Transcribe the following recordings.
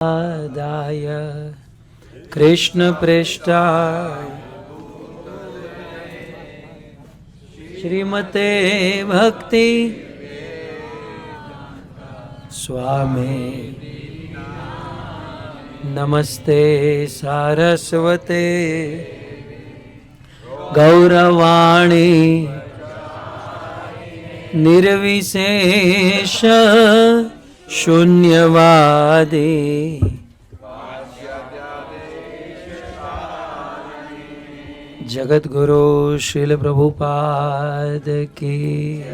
दाय कृष्ण पृष्ठाय श्रीमते भक्ति स्वामी नमस्ते सारस्वते गौरवाणी निर्विशेष शून्यवादी जगत गुरु श्रील प्रभुपाद की।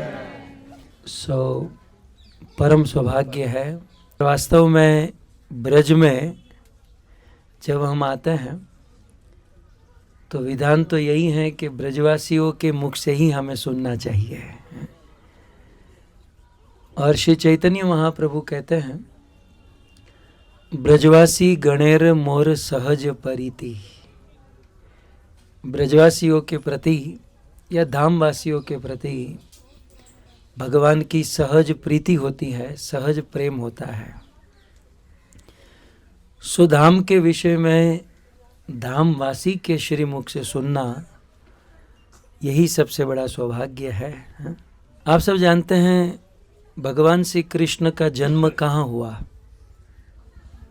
परम सौभाग्य है वास्तव में ब्रज में जब हम आते हैं तो विधान तो यही है कि ब्रजवासियों के मुख से ही हमें सुनना चाहिए। और श्री चैतन्य महाप्रभु कहते हैं ब्रजवासी गणेर मोर सहज परिति। ब्रजवासियों के प्रति या धामवासियों के प्रति भगवान की सहज प्रीति होती है, सहज प्रेम होता है। सुधाम के विषय में धामवासी के श्रीमुख से सुनना यही सबसे बड़ा सौभाग्य है। आप सब जानते हैं भगवान श्री कृष्ण का जन्म कहाँ हुआ?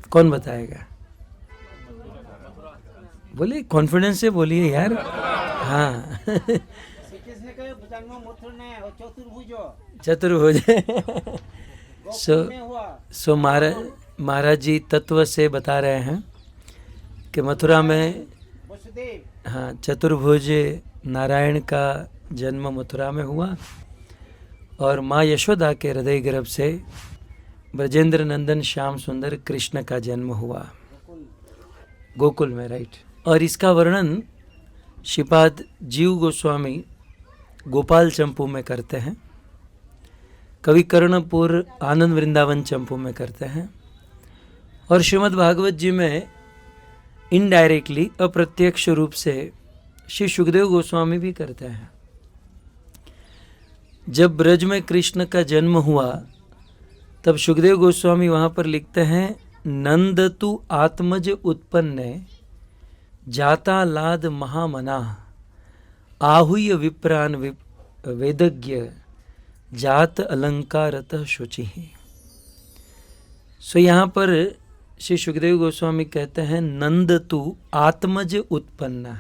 कौन बताएगा? बोलिए, कॉन्फिडेंस से बोलिए यार। हाँ चतुर्भुज। सो महाराज जी तत्व से बता रहे हैं कि मथुरा में हाँ चतुर्भुज नारायण का जन्म मथुरा में हुआ और माँ यशोदा के हृदय गर्भ से ब्रजेंद्र नंदन श्याम सुंदर कृष्ण का जन्म हुआ गोकुल में, राइट। और इसका वर्णन श्रीपाद जीव गोस्वामी गोपाल चंपू में करते हैं, कवि कर्णपुर आनंद वृंदावन चंपू में करते हैं और श्रीमद् भागवत जी में इनडायरेक्टली अप्रत्यक्ष रूप से श्री सुखदेव गोस्वामी भी करते हैं। जब ब्रज में कृष्ण का जन्म हुआ तब सुखदेव गोस्वामी वहाँ पर लिखते हैं नंद तु आत्मज उत्पन्ने जाता लाद महामना आहुय विप्रान वेदज्ञ जात अलंकारतः शुचि। सो यहाँ पर श्री सुखदेव गोस्वामी कहते हैं नंद तु आत्मज उत्पन्ना।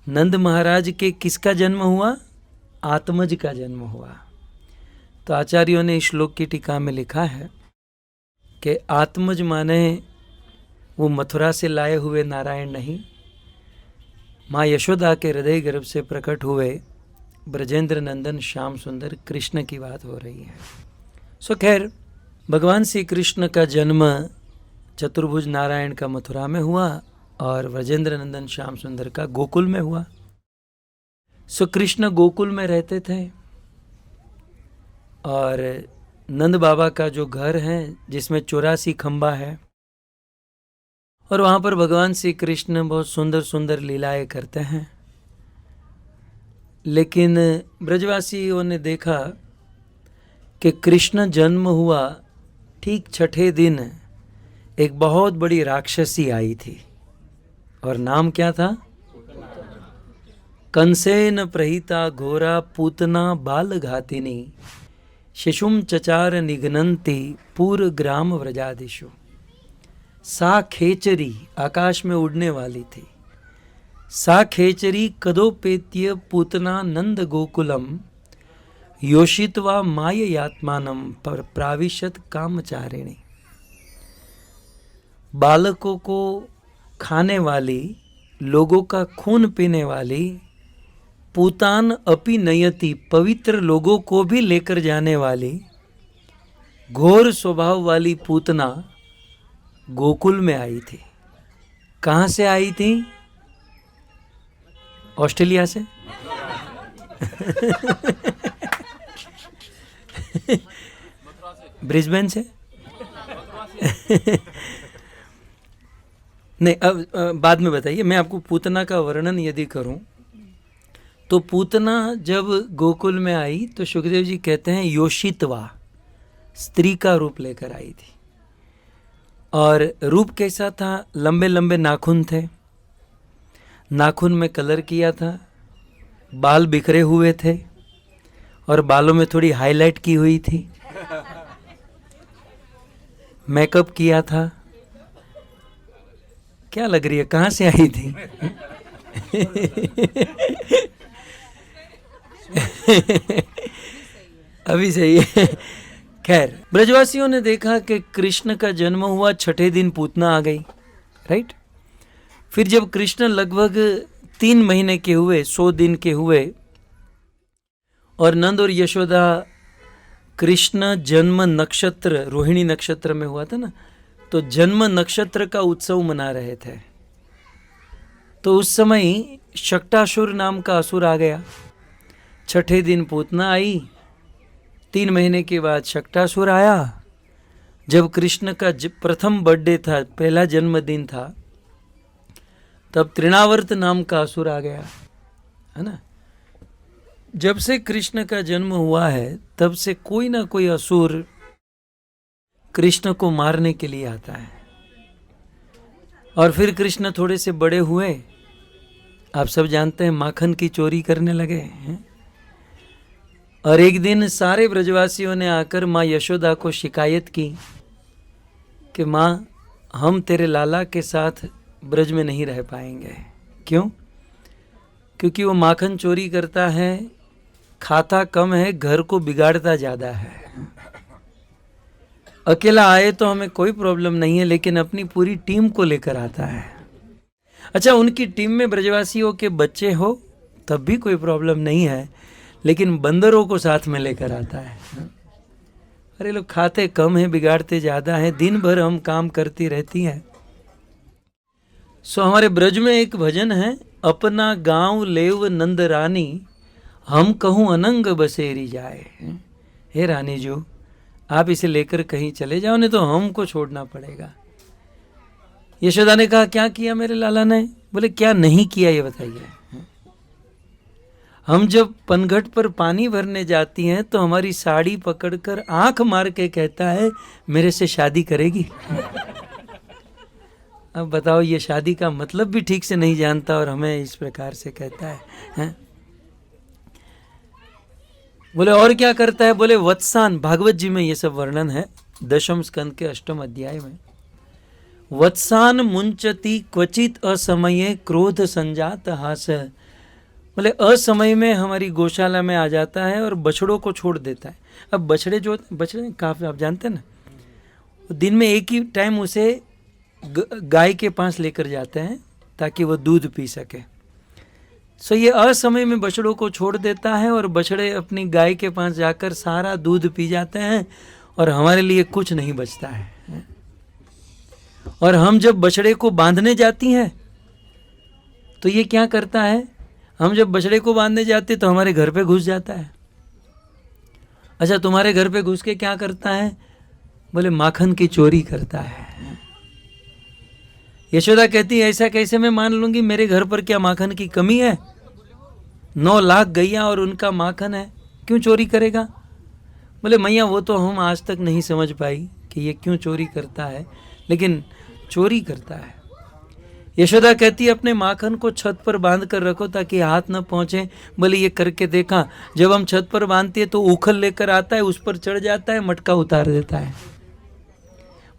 नंद महाराज के किसका जन्म हुआ? आत्मज का जन्म हुआ। तो आचार्यों ने इस श्लोक की टीका में लिखा है कि आत्मज माने वो मथुरा से लाए हुए नारायण नहीं, माँ यशोदा के हृदय गर्भ से प्रकट हुए ब्रजेंद्र नंदन श्याम सुंदर कृष्ण की बात हो रही है। सो खैर भगवान श्री कृष्ण का जन्म चतुर्भुज नारायण का मथुरा में हुआ और ब्रजेंद्र नंदन श्याम सुंदर का गोकुल में हुआ। सो कृष्ण गोकुल में रहते थे और नंद बाबा का जो घर है जिसमें 84 खंबा है और वहाँ पर भगवान श्री कृष्ण बहुत सुंदर सुंदर लीलाएं करते हैं। लेकिन ब्रजवासियों ने देखा कि कृष्ण जन्म हुआ ठीक छठे दिन एक बहुत बड़ी राक्षसी आई थी और नाम क्या था? कंसेन प्रहिता घोरा पूतना बाल घातिनी शिशुम चचार निघ्नन्ति पूर ग्राम व्रजादिशु। सा खेचरी, आकाश में उड़ने वाली थी। सा खेचरी कदोपेत्य पूतना नंद गोकुलम योषित्वा माय यात्मानम पर प्राविशत कामचारिणी। बालकों को खाने वाली, लोगों का खून पीने वाली, पूतान अपि नयति, पवित्र लोगों को भी लेकर जाने वाली, घोर स्वभाव वाली पूतना गोकुल में आई थी। कहाँ से आई थी? ऑस्ट्रेलिया से। ब्रिस्बेन से। नहीं, अब बाद में बताइए। मैं आपको पूतना का वर्णन यदि करूं तो पूतना जब गोकुल में आई तो सुखदेव जी कहते हैं योषित्वा, स्त्री का रूप लेकर आई थी और रूप कैसा था? लंबे लंबे नाखून थे, नाखून में कलर किया था, बाल बिखरे हुए थे और बालों में थोड़ी हाईलाइट की हुई थी, मेकअप किया था। क्या लग रही है, कहाँ से आई थी? अभी सही है। खैर, ब्रजवासियों ने देखा कि कृष्ण का जन्म हुआ, छठे दिन पूतना आ गई, राइट। फिर जब कृष्ण लगभग 3 महीने के हुए, 100 दिन के हुए, और नंद और यशोदा, कृष्ण जन्म नक्षत्र रोहिणी नक्षत्र में हुआ था ना, तो जन्म नक्षत्र का उत्सव मना रहे थे। तो उस समय शक्टासुर नाम का असुर आ गया। छठे दिन पूतना आई, 3 महीने के बाद शक्टासुर आया। जब कृष्ण का प्रथम बर्थडे था, पहला जन्मदिन था, तब तृणावर्त नाम का असुर आ गया, है ना। जब से कृष्ण का जन्म हुआ है, तब से कोई ना कोई असुर कृष्ण को मारने के लिए आता है। और फिर कृष्ण थोड़े से बड़े हुए, आप सब जानते हैं, माखन की चोरी करने लगे हैं। और एक दिन सारे ब्रजवासियों ने आकर माँ यशोदा को शिकायत की कि माँ, हम तेरे लाला के साथ ब्रज में नहीं रह पाएंगे। क्यों? क्योंकि वो माखन चोरी करता है, खाता कम है, घर को बिगाड़ता ज़्यादा है। अकेला आए तो हमें कोई प्रॉब्लम नहीं है, लेकिन अपनी पूरी टीम को लेकर आता है। अच्छा, उनकी टीम में ब्रजवासियों के बच्चे हो तब भी कोई प्रॉब्लम नहीं है, लेकिन बंदरों को साथ में लेकर आता है। अरे लोग खाते कम है, बिगाड़ते ज़्यादा है, दिन भर हम काम करती रहती हैं। सो हमारे ब्रज में एक भजन है, अपना गांव लेव नंद रानी, हम कहूँ अनंग बसेरी जाए। हे रानी जो, आप इसे लेकर कहीं चले जाओ, नहीं तो हमको छोड़ना पड़ेगा। यशोदा ने कहा, क्या किया मेरे लाला ने? बोले, क्या नहीं किया ये बताइए। हम जब पनघट पर पानी भरने जाती हैं तो हमारी साड़ी पकड़कर आंख मार के कहता है, मेरे से शादी करेगी? अब बताओ, ये शादी का मतलब भी ठीक से नहीं जानता और हमें इस प्रकार से कहता है? बोले, और क्या करता है? बोले, वत्सान, भागवत जी में ये सब वर्णन है, 10वें स्कंद के 8वें अध्याय में। वत्सान मुंचती क्वचित असमये क्रोध संजात हास। बोले, असमय में हमारी गौशाला में आ जाता है और बछड़ों को छोड़ देता है। अब बछड़े काफी, आप जानते हैं ना, दिन में एक ही टाइम उसे गाय के पास लेकर जाते हैं ताकि वो दूध पी सके। सो ये असमय में बछड़ों को छोड़ देता है और बछड़े अपनी गाय के पास जाकर सारा दूध पी जाते हैं और हमारे लिए कुछ नहीं बचता है। और हम जब बछड़े को बांधने जाती हैं तो ये क्या करता है? हम जब बछड़े को बांधने जाते तो हमारे घर पे घुस जाता है। अच्छा, तुम्हारे घर पे घुस के क्या करता है? बोले, माखन की चोरी करता है। यशोदा कहती है, ऐसा कैसे मैं मान लूंगी? मेरे घर पर क्या माखन की कमी है? 9 लाख गैया और उनका माखन है, क्यों चोरी करेगा? बोले, मैया वो तो हम आज तक नहीं समझ पाई कि ये क्यों चोरी करता है, लेकिन चोरी करता है। यशोदा कहती है, अपने माखन को छत पर बांध कर रखो ताकि हाथ न पहुंचे। बोले, ये करके देखा, जब हम छत पर बांधते हैं तो उखल लेकर आता है, उस पर चढ़ जाता है, मटका उतार देता है।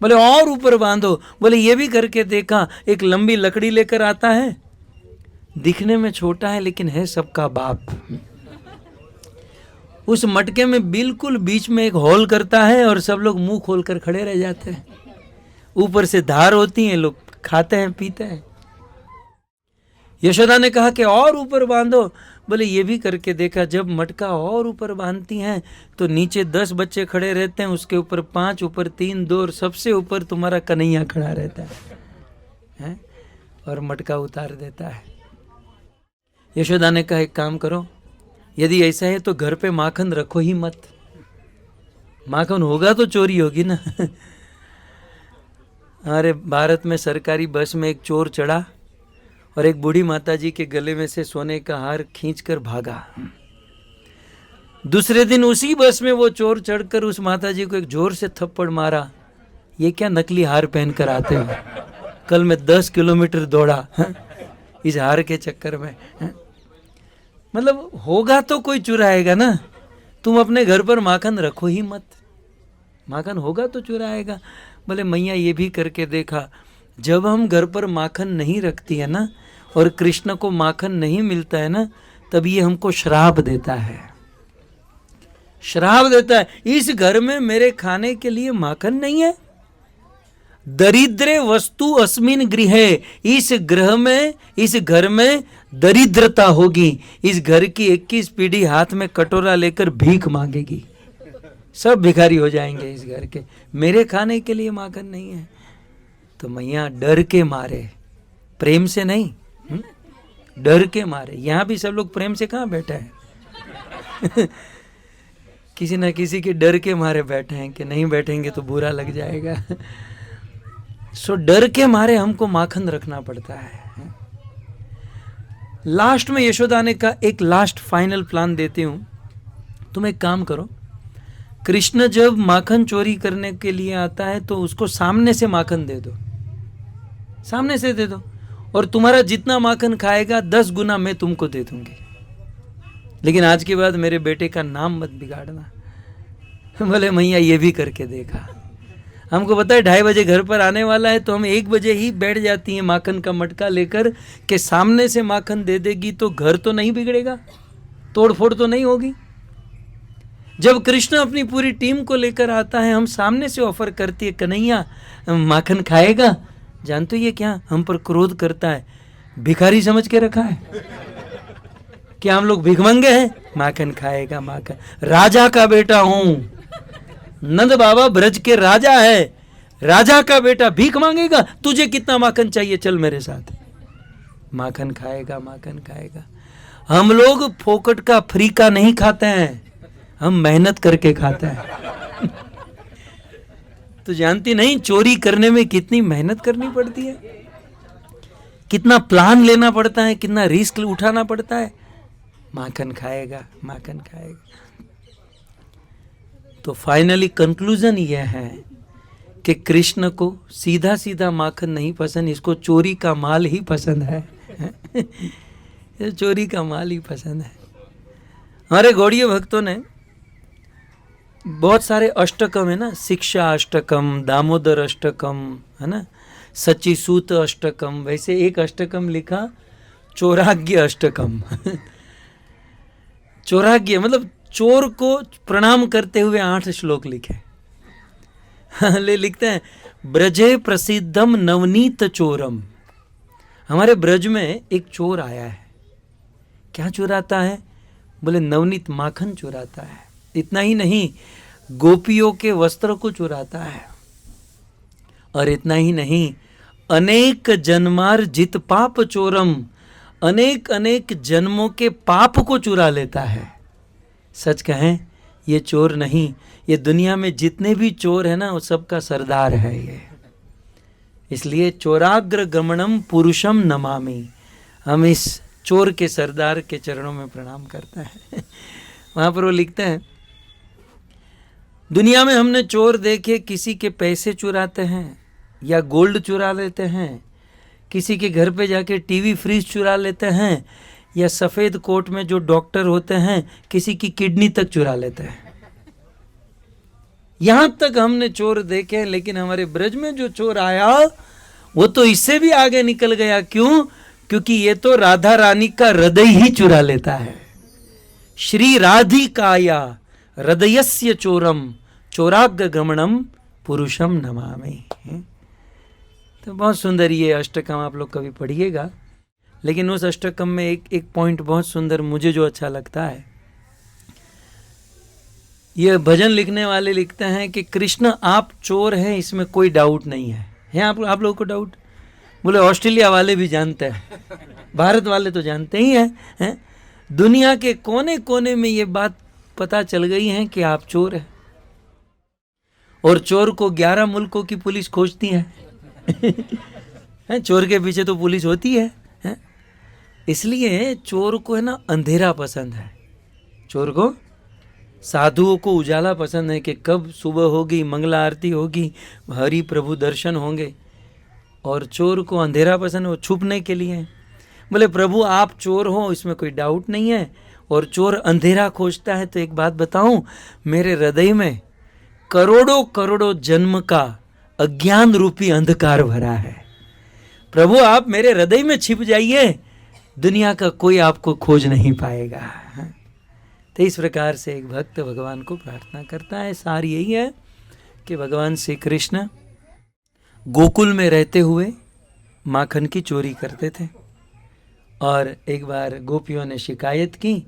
बोले, और ऊपर बांधो। बोले, ये भी करके देखा, एक लंबी लकड़ी लेकर आता है, दिखने में छोटा है लेकिन है सबका बाप। उस मटके में बिल्कुल बीच में एक होल करता है और सब लोग मुंह खोलकर खड़े रह जाते हैं। ऊपर से धार होती है, लोग खाते हैं, पीते हैं। यशोदा ने कहा कि और ऊपर बांधो। बोले, ये भी करके देखा, जब मटका और ऊपर बांधती हैं तो नीचे 10 बच्चे खड़े रहते हैं, उसके ऊपर 5, ऊपर 3, 2 और सबसे ऊपर तुम्हारा कन्हैया खड़ा रहता है और मटका उतार देता है। यशोदा ने कहा, एक काम करो, यदि ऐसा है तो घर पे माखन रखो ही मत। माखन होगा तो चोरी होगी ना। हमारे भारत में सरकारी बस में एक चोर चढ़ा और एक बूढ़ी माता जी के गले में से सोने का हार खींचकर भागा। दूसरे दिन उसी बस में वो चोर चढ़कर उस माता जी को एक जोर से थप्पड़ मारा। ये क्या नकली हार पहन कर आते हो, कल मैं 10 किलोमीटर दौड़ा इस हार के चक्कर में। मतलब होगा तो कोई चुराएगा ना, तुम अपने घर पर माखन रखो ही मत, माखन होगा तो चुराएगा। बोले मैया ये भी करके देखा, जब हम घर पर माखन नहीं रखती है ना और कृष्ण को माखन नहीं मिलता है ना, तब ये हमको श्राप देता है, श्राप देता है, इस घर में मेरे खाने के लिए माखन नहीं है। दरिद्रे वस्तु अस्मिन गृहे, इस गृह में, इस घर में दरिद्रता होगी, इस घर की 21 पीढ़ी हाथ में कटोरा लेकर भीख मांगेगी, सब भिखारी हो जाएंगे इस घर के, मेरे खाने के लिए माखन नहीं है। तो मैया डर के मारे, प्रेम से नहीं, डर के मारे। यहां भी सब लोग प्रेम से कहां बैठे हैं किसी ना किसी के डर के मारे बैठे हैं कि नहीं बैठेंगे तो बुरा लग जाएगा। सो डर के मारे हमको माखन रखना पड़ता है। लास्ट में यशोदा ने का एक लास्ट फाइनल प्लान देती हूं, तुम एक काम करो, कृष्ण जब माखन चोरी करने के लिए आता है तो उसको सामने से माखन दे दो, सामने से दे दो, और तुम्हारा जितना माखन खाएगा 10 गुना मैं तुमको दे दूंगी, लेकिन आज के बाद मेरे बेटे का नाम मत बिगाड़ना। बोले मैया ये भी करके देखा, हमको पता है 2:30 बजे घर पर आने वाला है, तो हम 1 बजे ही बैठ जाती हैं माखन का मटका लेकर के सामने से माखन दे देगी तो घर तो नहीं बिगड़ेगा, तोड़ फोड़ तो नहीं होगी। जब कृष्ण अपनी पूरी टीम को लेकर आता है, हम सामने से ऑफर करती है कन्हैया माखन खाएगा, जानते हो ये क्या हम पर क्रोध करता है, भिखारी समझ के रखा है क्या, हम लोग भिखमंगे हैं, माखन खाएगा, माखन, राजा का बेटा हूं, नंद बाबा ब्रज के राजा है, राजा का बेटा भीख मांगेगा, तुझे कितना माखन चाहिए, चल मेरे साथ, माखन खाएगा, माखन खाएगा। हम लोग फोकट का फ्री का नहीं खाते हैं, हम मेहनत करके खाते हैं तो जानती नहीं चोरी करने में कितनी मेहनत करनी पड़ती है, कितना प्लान लेना पड़ता है, कितना रिस्क उठाना पड़ता है। माखन खाएगा, माखन खाएगा। तो फाइनली कंक्लूजन यह है कि कृष्ण को सीधा सीधा माखन नहीं पसंद, इसको चोरी का माल ही पसंद है चोरी का माल ही पसंद है। हमारे गौड़ीय भक्तों ने बहुत सारे अष्टकम है ना, शिक्षा अष्टकम, दामोदर अष्टकम है ना, सच्ची सूत अष्टकम, वैसे एक अष्टकम लिखा चोराग्य अष्टकम चोराग्य मतलब चोर को प्रणाम करते हुए 8 श्लोक लिखे ले लिखते हैं, ब्रजे प्रसिद्धम नवनीत चोरम, हमारे ब्रज में एक चोर आया है, क्या चुराता है, बोले नवनीत माखन चुराता है। इतना ही नहीं, गोपियों के वस्त्र को चुराता है, और इतना ही नहीं, अनेक जन्मार्जित पाप चोरम, अनेक अनेक जन्मों के पाप को चुरा लेता है। सच कहें ये चोर नहीं, ये दुनिया में जितने भी चोर है ना वो सबका सरदार है ये। इसलिए चोराग्र गमनम पुरुषम नमामि, हम इस चोर के सरदार के चरणों में प्रणाम करते हैं वहां पर वो लिखते हैं, दुनिया में हमने चोर देखे, किसी के पैसे चुराते हैं या गोल्ड चुरा लेते हैं, किसी के घर पे जाके टीवी फ्रिज चुरा लेते हैं, या सफेद कोट में जो डॉक्टर होते हैं किसी की किडनी तक चुरा लेते हैं। यहां तक हमने चोर देखे हैं, लेकिन हमारे ब्रज में जो चोर आया वो तो इससे भी आगे निकल गया। क्यों? क्योंकि ये तो राधा रानी का हृदय ही चुरा लेता है। श्री राधिकाया हृदयस्य चोरम चोराग्र गमनम पुरुषम नमामि। तो बहुत सुंदर ये अष्टकम, आप लोग कभी पढ़िएगा। लेकिन उस अष्टकम में एक पॉइंट बहुत सुंदर मुझे जो अच्छा लगता है, ये भजन लिखने वाले लिखते हैं कि कृष्ण आप चोर हैं, इसमें कोई डाउट नहीं है आप लोगों को डाउट? बोले ऑस्ट्रेलिया वाले भी जानते हैं, भारत वाले तो जानते ही हैं, दुनिया के कोने कोने में ये बात पता चल गई है कि आप चोर हैं, और चोर को 11 मुल्कों की पुलिस खोजती है चोर के पीछे तो पुलिस होती है। इसलिए चोर को है ना अंधेरा पसंद है, चोर को साधुओं को उजाला पसंद है कि कब सुबह होगी, मंगला आरती होगी, हरि प्रभु दर्शन होंगे। और चोर को अंधेरा पसंद है, वो छुपने के लिए। बोले प्रभु आप चोर हो इसमें कोई डाउट नहीं है, और चोर अंधेरा खोजता है। तो एक बात बताऊं, मेरे हृदय में करोड़ों करोड़ों जन्म का अज्ञान रूपी अंधकार भरा है। प्रभु आप मेरे हृदय में छिप जाइए, दुनिया का कोई आपको खोज नहीं पाएगा। तो इस प्रकार से एक भक्त भगवान को प्रार्थना करता है। सार यही है कि भगवान श्री कृष्ण गोकुल में रहते हुए माखन की चोरी करते थे, और एक बार गोपियों ने शिकायत की।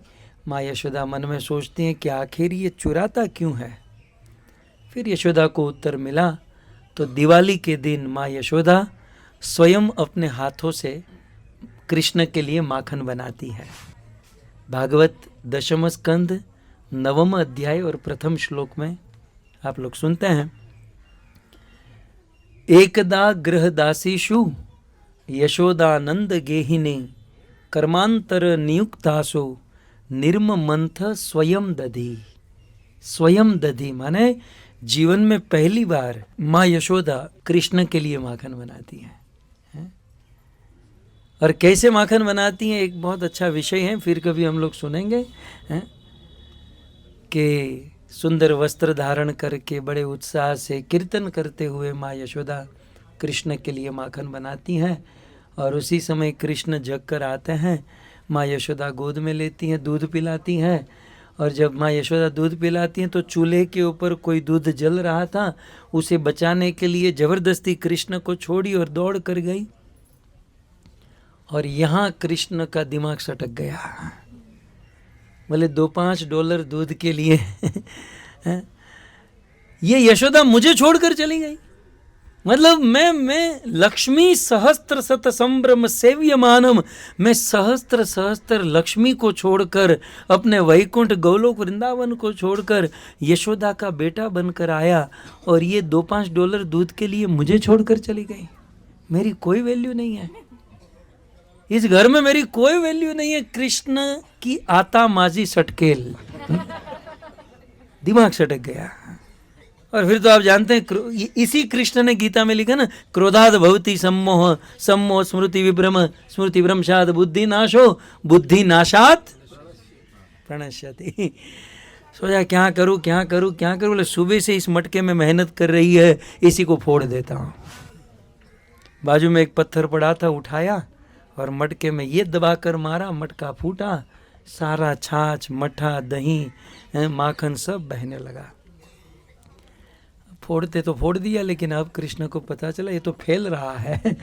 माँ यशोदा मन में सोचती हैं कि आखिर ये चुराता क्यों है। फिर यशोदा को उत्तर मिला। तो दिवाली के दिन माँ यशोदा स्वयं अपने हाथों से कृष्ण के लिए माखन बनाती है। भागवत दशम स्कंद 9वां अध्याय और प्रथम श्लोक में आप लोग सुनते हैं, एकदा गृहदासीषु यशोदानंद गेहिनी कर्मांतर नियुक्तासु निर्ममंथ स्वयं दधी। स्वयं दधी माने जीवन में पहली बार माँ यशोदा कृष्ण के लिए माखन बनाती हैं। और कैसे माखन बनाती हैं एक बहुत अच्छा विषय है, फिर कभी हम लोग सुनेंगे कि सुंदर वस्त्र धारण करके बड़े उत्साह से कीर्तन करते हुए माँ यशोदा कृष्ण के लिए माखन बनाती हैं। और उसी समय कृष्ण जग कर आते हैं, माँ यशोदा गोद में लेती हैं, दूध पिलाती हैं। और जब माँ यशोदा दूध पिलाती हैं तो चूल्हे के ऊपर कोई दूध जल रहा था, उसे बचाने के लिए जबरदस्ती कृष्ण को छोड़ी और दौड़ कर गई। और यहाँ कृष्ण का दिमाग सटक गया। बोले $2-5 दूध के लिए ये यशोदा मुझे छोड़कर चली गई। मतलब मैं लक्ष्मी सहस्त्र शत संभ्रम सेव्यमानम, मैं सहस्त्र लक्ष्मी को छोड़कर, अपने वैकुंठ गोलोक वृंदावन को छोड़कर यशोदा का बेटा बनकर आया, और ये $2-5 दूध के लिए मुझे छोड़कर चली गई। मेरी कोई वैल्यू नहीं है इस घर में, मेरी कोई वैल्यू नहीं है। कृष्ण की आता माजी सटकेल, दिमाग सटक गया। और फिर तो आप जानते हैं इसी कृष्ण ने गीता में लिखा ना, क्रोधाद भवति सम्मोह, सम्मोह स्मृति विभ्रम, स्मृति भ्रंशाद बुद्धि नाशो, बुद्धि नाशात प्रणश्यति। सोचा क्या करूं क्या करूं क्या करूं। बोले सुबह से इस मटके में मेहनत कर रही है, इसी को फोड़ देता हूं। बाजू में एक पत्थर पड़ा था, उठाया और मटके में ये दबाकर मारा, मटका फूटा, सारा छाछ मट्ठा दही माखन सब बहने लगा। फोड़ते तो फोड़ दिया, लेकिन अब कृष्ण को पता चला ये तो फैल रहा है।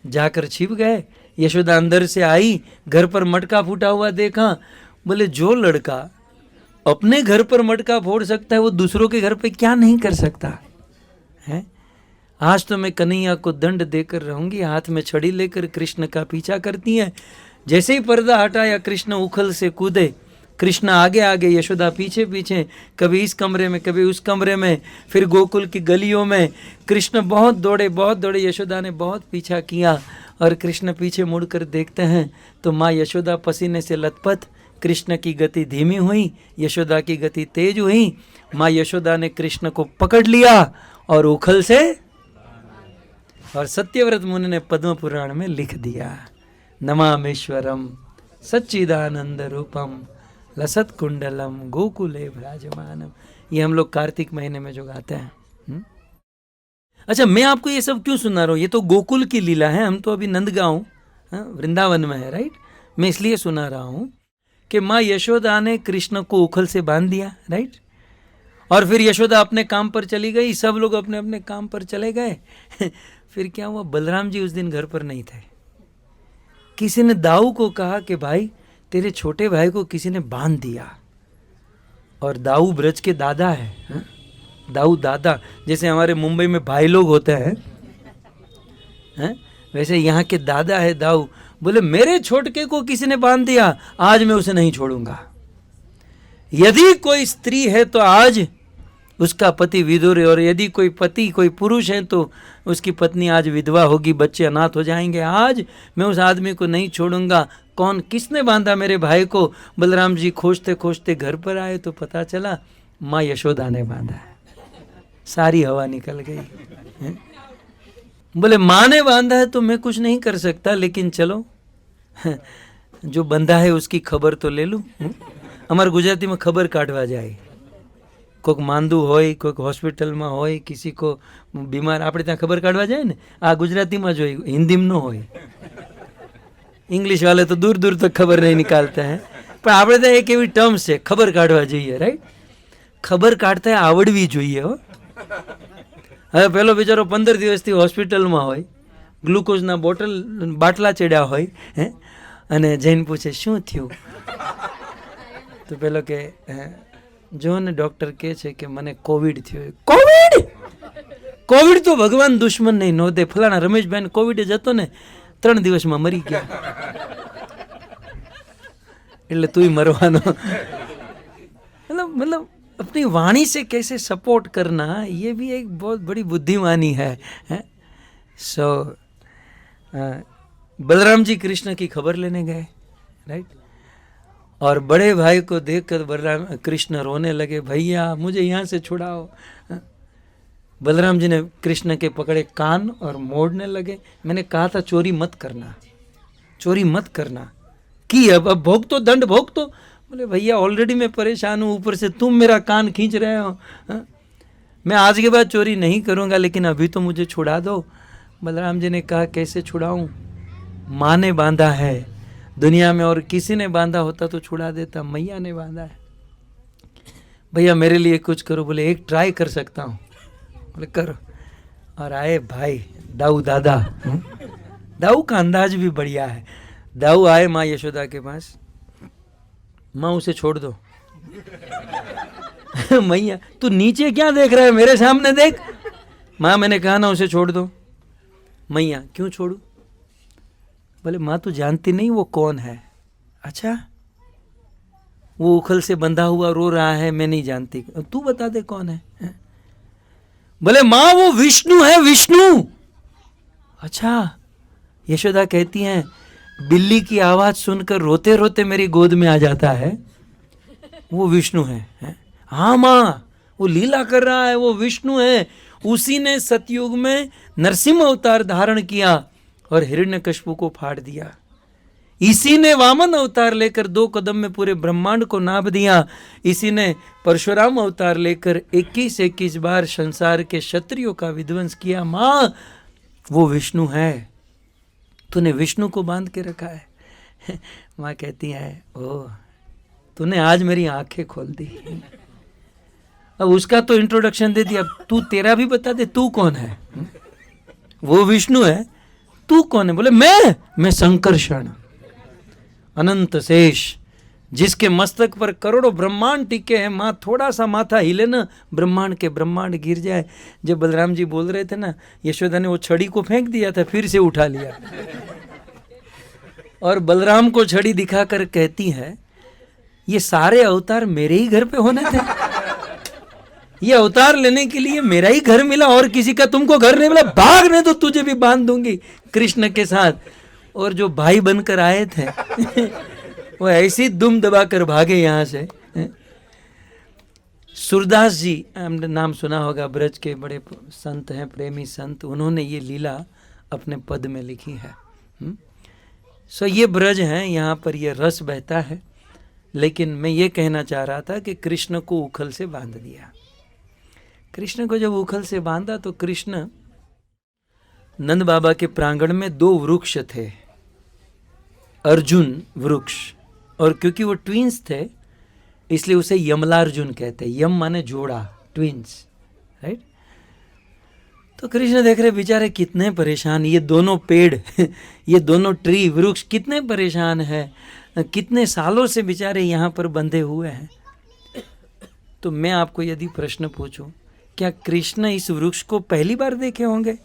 जाकर छिप गए। यशोदा अंदर से आई, घर पर मटका फूटा हुआ देखा। बोले जो लड़का अपने घर पर मटका फोड़ सकता है, वो दूसरों के घर पे क्या नहीं कर सकता है। आज तो मैं कन्हैया को दंड देकर रहूंगी। हाथ में छड़ी लेकर कृष्ण का पीछा करती हैं। जैसे ही पर्दा हटाया, कृष्ण उखल से कूदे। कृष्ण आगे आगे, यशोदा पीछे पीछे, कभी इस कमरे में कभी उस कमरे में, फिर गोकुल की गलियों में। कृष्ण बहुत दौड़े बहुत दौड़े, यशोदा ने बहुत पीछा किया। और कृष्ण पीछे मुड़कर देखते हैं तो माँ यशोदा पसीने से लथपथ। कृष्ण की गति धीमी हुई, यशोदा की गति तेज हुई। माँ यशोदा ने कृष्ण को पकड़ लिया और उखल से, और सत्यव्रत मुनि ने पद्म पुराण में लिख दिया, नमामेश्वरम सच्चिदानंद रूपम लसत कुंडलम गोकुले विराजमानम। ये हम लोग कार्तिक महीने में जो गाते हैं। अच्छा, मैं आपको ये सब क्यों सुना रहा हूँ? ये तो गोकुल की लीला है, हम तो अभी नंदगांव वृंदावन में है, राइट। मैं इसलिए सुना रहा हूँ कि माँ यशोदा ने कृष्ण को उखल से बांध दिया, राइट। और फिर यशोदा अपने काम पर चली गई, सब लोग अपने अपने काम पर चले गए। फिर क्या हुआ, बलराम जी उस दिन घर पर नहीं थे। किसी ने दाऊ को कहा कि भाई तेरे छोटे भाई को किसी ने बांध दिया। और दाऊ ब्रज के दादा है, दाऊ दादा, जैसे हमारे मुंबई में भाई लोग होते हैं, वैसे यहाँ के दादा है दाऊ। बोले मेरे छोटके को किसी ने बांध दिया, आज मैं उसे नहीं छोड़ूंगा। यदि कोई स्त्री है तो आज उसका पति विधुर है, और यदि कोई पति कोई पुरुष है तो उसकी पत्नी आज विधवा होगी, बच्चे अनाथ हो जाएंगे। आज मैं उस आदमी को नहीं छोड़ूंगा। कौन, किसने बांधा मेरे भाई को? बलराम जी खोजते खोजते घर पर आए तो पता चला माँ यशोदा ने बांधा है। सारी हवा निकल गई। बोले माँ ने बांधा है तो मैं कुछ नहीं कर सकता, लेकिन चलो जो बंधा है उसकी खबर तो ले लूं। हमारे गुजराती में खबर काटवा जाए, कोઈક માંદું હોય, કોઈક હોસ્પિટલમાં હોય, किसी को बीमार, આપણે ત્યાં ખબર કાઢવા જાય ને, આ ગુજરાતીમાં જ હોય, હિન્દીમાં ન હોય। इंग्लिश वाले तो दूर दूर तक खबर नहीं निकालते हैं, પણ આપણે ત્યાં એક એવી ટર્મ છે ખબર કાઢવા જઈએ, રાઈટ? ખબર કાઢતા આવડવી જોઈએ હો। હવે પેલો બિચારો 15 દિવસથી હોસ્પિટલમાં હોય, ગ્લુકોઝના બાટલા ચડ્યા હોય, અને જઈને પૂછે શું થયું? તો પેલો કે જો ને ડોક્ટર કહે છે કે મને કોવિડ થયો। કોવિડ? કોવિડ તો ભગવાન દુશ્મન નહીં નો દે। ફલાણા રમેશભાઈને કોવિડ જ હતો ને, 3 દિવસમાં મરી ગયા, એટલે તુંય મરવાનો। मतलब अपनी वाणी से कैसे सपोर्ट करना, ये भी एक बहुत बड़ी बुद्धिमानी है। सो बलराम जी कृष्ण की खबर लेने गए, राइट? और बड़े भाई को देखकर बलराम कृष्ण रोने लगे, भैया मुझे यहाँ से छुड़ाओ। बलराम जी ने कृष्ण के पकड़े कान और मोड़ने लगे। मैंने कहा था चोरी मत करना, चोरी मत करना, की अब भोग तो, दंड भोग तो। बोले भैया ऑलरेडी मैं परेशान हूँ, ऊपर से तुम मेरा कान खींच रहे हो। मैं आज के बाद चोरी नहीं करूँगा, लेकिन अभी तो मुझे छुड़ा दो। बलराम जी ने कहा कैसे छुड़ाऊँ? माँ ने बांधा है, दुनिया में और किसी ने बांधा होता तो छुड़ा देता, मैया ने बांधा है। भैया मेरे लिए कुछ करो। बोले एक ट्राई कर सकता हूँ। बोले करो। और आए भाई दाऊ दादा। दाऊ का अंदाज भी बढ़िया है। दाऊ आए माँ यशोदा के पास, माँ उसे छोड़ दो। मैया तू नीचे क्या देख रहा है, मेरे सामने देख। माँ मैंने कहा ना उसे छोड़ दो। मैया क्यों छोड़ू? बोले माँ तू जानती नहीं वो कौन है? अच्छा, वो उखल से बंधा हुआ रो रहा है, मैं नहीं जानती, तू बता दे कौन है? बोले माँ वो विष्णु है, विष्णु। अच्छा। यशोदा कहती हैं बिल्ली की आवाज सुनकर रोते रोते मेरी गोद में आ जाता है, वो विष्णु है? हाँ माँ वो लीला कर रहा है, वो विष्णु है। उसी ने सतयुग में नरसिंह अवतार धारण किया और हिरण्यकश्यप को फाड़ दिया। इसी ने वामन अवतार लेकर 2 कदम में पूरे ब्रह्मांड को नाप दिया। इसी ने परशुराम अवतार लेकर 21 बार संसार के क्षत्रियों का विध्वंस किया। माँ वो विष्णु है, तूने विष्णु को बांध के रखा है। माँ कहती है ओह तूने आज मेरी आंखें खोल दी। अब उसका तो इंट्रोडक्शन दे दिया, तू तेरा भी बता दे, तू कौन है? वो विष्णु है, तू कौन है? बोले मैं संकर्षण, अनंत शेष, जिसके मस्तक पर करोड़ों ब्रह्मांड टिके हैं। माँ थोड़ा सा माथा हिले ना, ब्रह्मांड के ब्रह्मांड गिर जाए। जब बलराम जी बोल रहे थे ना, यशोदा ने वो छड़ी को फेंक दिया था, फिर से उठा लिया और बलराम को छड़ी दिखाकर कहती है ये सारे अवतार मेरे ही घर पे होने थे, ये अवतार लेने के लिए मेरा ही घर मिला और किसी का तुमको घर नहीं मिला। भाग, नहीं तो तुझे भी बांध दूंगी कृष्ण के साथ। और जो भाई बनकर आए थे वो ऐसी दुम दबाकर भागे यहाँ से। सूरदास जी हमने नाम सुना होगा, ब्रज के बड़े संत हैं, प्रेमी संत, उन्होंने ये लीला अपने पद में लिखी है। सो ये ब्रज हैं, यहाँ पर ये रस बहता है। लेकिन मैं ये कहना चाह रहा था कि कृष्ण को उखल से बांध दिया। कृष्ण को जब उखल से बांधा तो कृष्ण नंद बाबा के प्रांगण में 2 वृक्ष थे, अर्जुन वृक्ष, और क्योंकि वो ट्विंस थे इसलिए उसे यमलार्जुन कहते। यम माने जोड़ा, ट्विंस, राइट? तो कृष्ण देख रहे बेचारे कितने परेशान, ये दोनों पेड़ ये दोनों ट्री वृक्ष कितने परेशान हैं, कितने सालों से बेचारे यहाँ पर बंधे हुए हैं। तो मैं आपको यदि प्रश्न पूछूं, क्या कृष्ण इस वृक्ष को पहली बार देखे होंगे?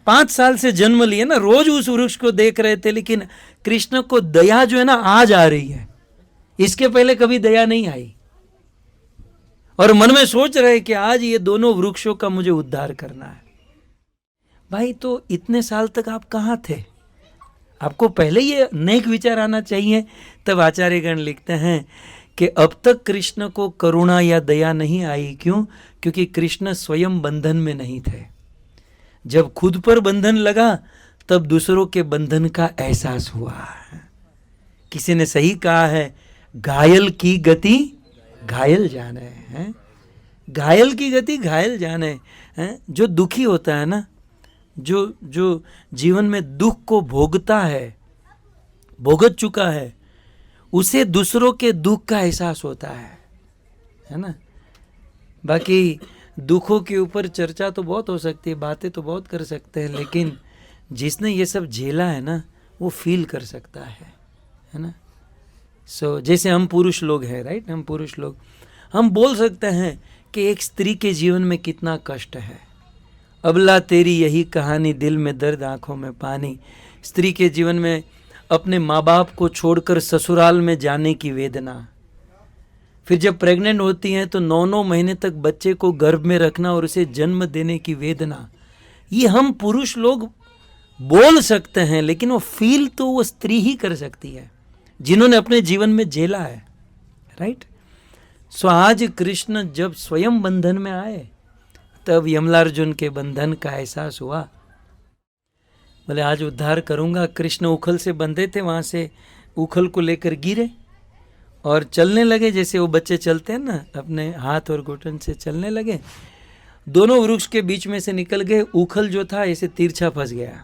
5 साल से जन्म लिए ना, रोज उस वृक्ष को देख रहे थे, लेकिन कृष्ण को दया जो है ना आज आ रही है, इसके पहले कभी दया नहीं आई। और मन में सोच रहे कि आज ये दोनों वृक्षों का मुझे उद्धार करना है। भाई तो इतने साल तक आप कहाँ थे? आपको पहले ये नेक विचार आना चाहिए। तब आचार्यगण लिखते हैं कि अब तक कृष्ण को करुणा या दया नहीं आई। क्यों? क्योंकि कृष्ण स्वयं बंधन में नहीं थे। जब खुद पर बंधन लगा तब दूसरों के बंधन का एहसास हुआ। किसी ने सही कहा है, घायल की गति घायल जाने हैं। घायल की गति घायल जाने हैं। जो दुखी होता है ना, जो जीवन में दुख को भोगता है, भोगत चुका है, उसे दूसरों के दुख का एहसास होता है ना। बाकी दुखों के ऊपर चर्चा तो बहुत हो सकती है, बातें तो बहुत कर सकते हैं, लेकिन जिसने ये सब झेला है ना, वो फील कर सकता है ना। जैसे हम पुरुष लोग हैं, राइट, हम पुरुष लोग हम बोल सकते हैं कि एक स्त्री के जीवन में कितना कष्ट है। अबला तेरी यही कहानी, दिल में दर्द आंखों में पानी। स्त्री के जीवन में अपने माँ बाप को छोड़कर ससुराल में जाने की वेदना, फिर जब प्रेग्नेंट होती हैं तो 9-9 महीने तक बच्चे को गर्भ में रखना और उसे जन्म देने की वेदना, ये हम पुरुष लोग बोल सकते हैं, लेकिन वो फील तो वो स्त्री ही कर सकती है जिन्होंने अपने जीवन में झेला है, राइट। आज कृष्ण जब स्वयं बंधन में आए तब यमलार्जुन के बंधन का एहसास हुआ। बोले आज उद्धार करूंगा। कृष्ण उखल से बंधे थे, वहां से उखल को लेकर गिरे और चलने लगे, जैसे वो बच्चे चलते हैं ना, अपने हाथ और घुटन से चलने लगे। दोनों वृक्ष के बीच में से निकल गए। उखल जो था ऐसे तिरछा फंस गया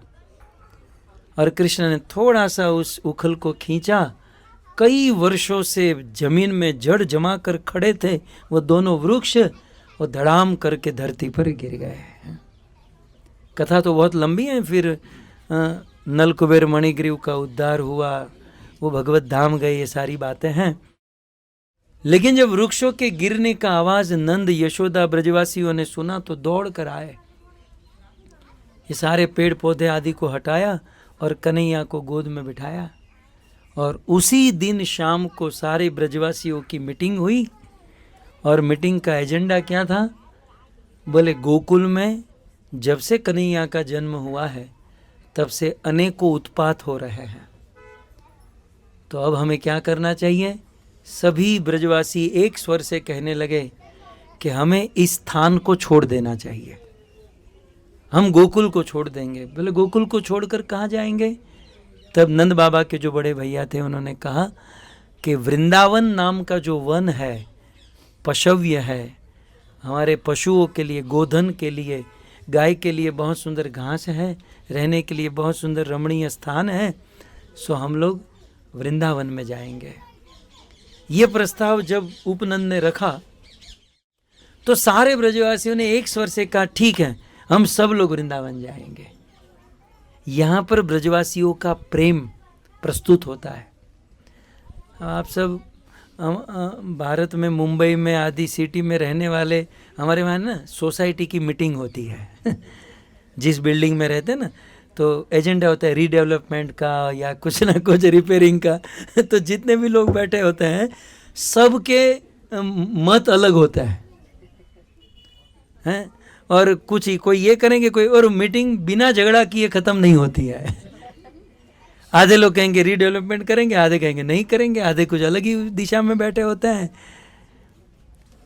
और कृष्ण ने थोड़ा सा उस उखल को खींचा। कई वर्षों से जमीन में जड़ जमा कर खड़े थे वो दोनों वृक्ष, वो धड़ाम करके धरती पर गिर गए। कथा तो बहुत लंबी है। फिर नल कुबेर मणिग्रीव का उद्धार हुआ, वो भगवत धाम गए, ये सारी बातें हैं। लेकिन जब वृक्षों के गिरने का आवाज नंद यशोदा ब्रजवासियों ने सुना तो दौड़ कर आए। ये सारे पेड़ पौधे आदि को हटाया और कन्हैया को गोद में बिठाया। और उसी दिन शाम को सारे ब्रजवासियों की मीटिंग हुई। और मीटिंग का एजेंडा क्या था? बोले गोकुल में जब से कन्हैया का जन्म हुआ है तब से अनेकों उत्पात हो रहे हैं, तो अब हमें क्या करना चाहिए? सभी ब्रजवासी एक स्वर से कहने लगे कि हमें इस स्थान को छोड़ देना चाहिए, हम गोकुल को छोड़ देंगे। बोले गोकुल को छोड़कर कहाँ जाएंगे? तब नंद बाबा के जो बड़े भैया थे उन्होंने कहा कि वृंदावन नाम का जो वन है, पशव्य है, हमारे पशुओं के लिए, गोधन के लिए, गाय के लिए बहुत सुंदर घास है, रहने के लिए बहुत सुंदर रमणीय स्थान है, सो हम लोग वृंदावन में जाएंगे। ये प्रस्ताव जब उपनंद ने रखा तो सारे ब्रजवासियों ने एक स्वर से कहा ठीक है, हम सब लोग वृंदावन जाएंगे। यहाँ पर ब्रजवासियों का प्रेम प्रस्तुत होता है। आप सब भारत में, मुंबई में आदि सिटी में रहने वाले, हमारे वहाँ ना सोसाइटी की मीटिंग होती है जिस बिल्डिंग में रहते हैं ना, तो एजेंडा होता है रीडेवलपमेंट का या कुछ ना कुछ रिपेयरिंग का तो जितने भी लोग बैठे होते हैं सबके मत अलग होता है और कुछ ही कोई ये करेंगे, कोई और। मीटिंग बिना झगड़ा किए ख़त्म नहीं होती है। आधे लोग कहेंगे रीडेवलपमेंट करेंगे, आधे कहेंगे नहीं करेंगे, आधे कुछ अलग ही दिशा में बैठे होते हैं।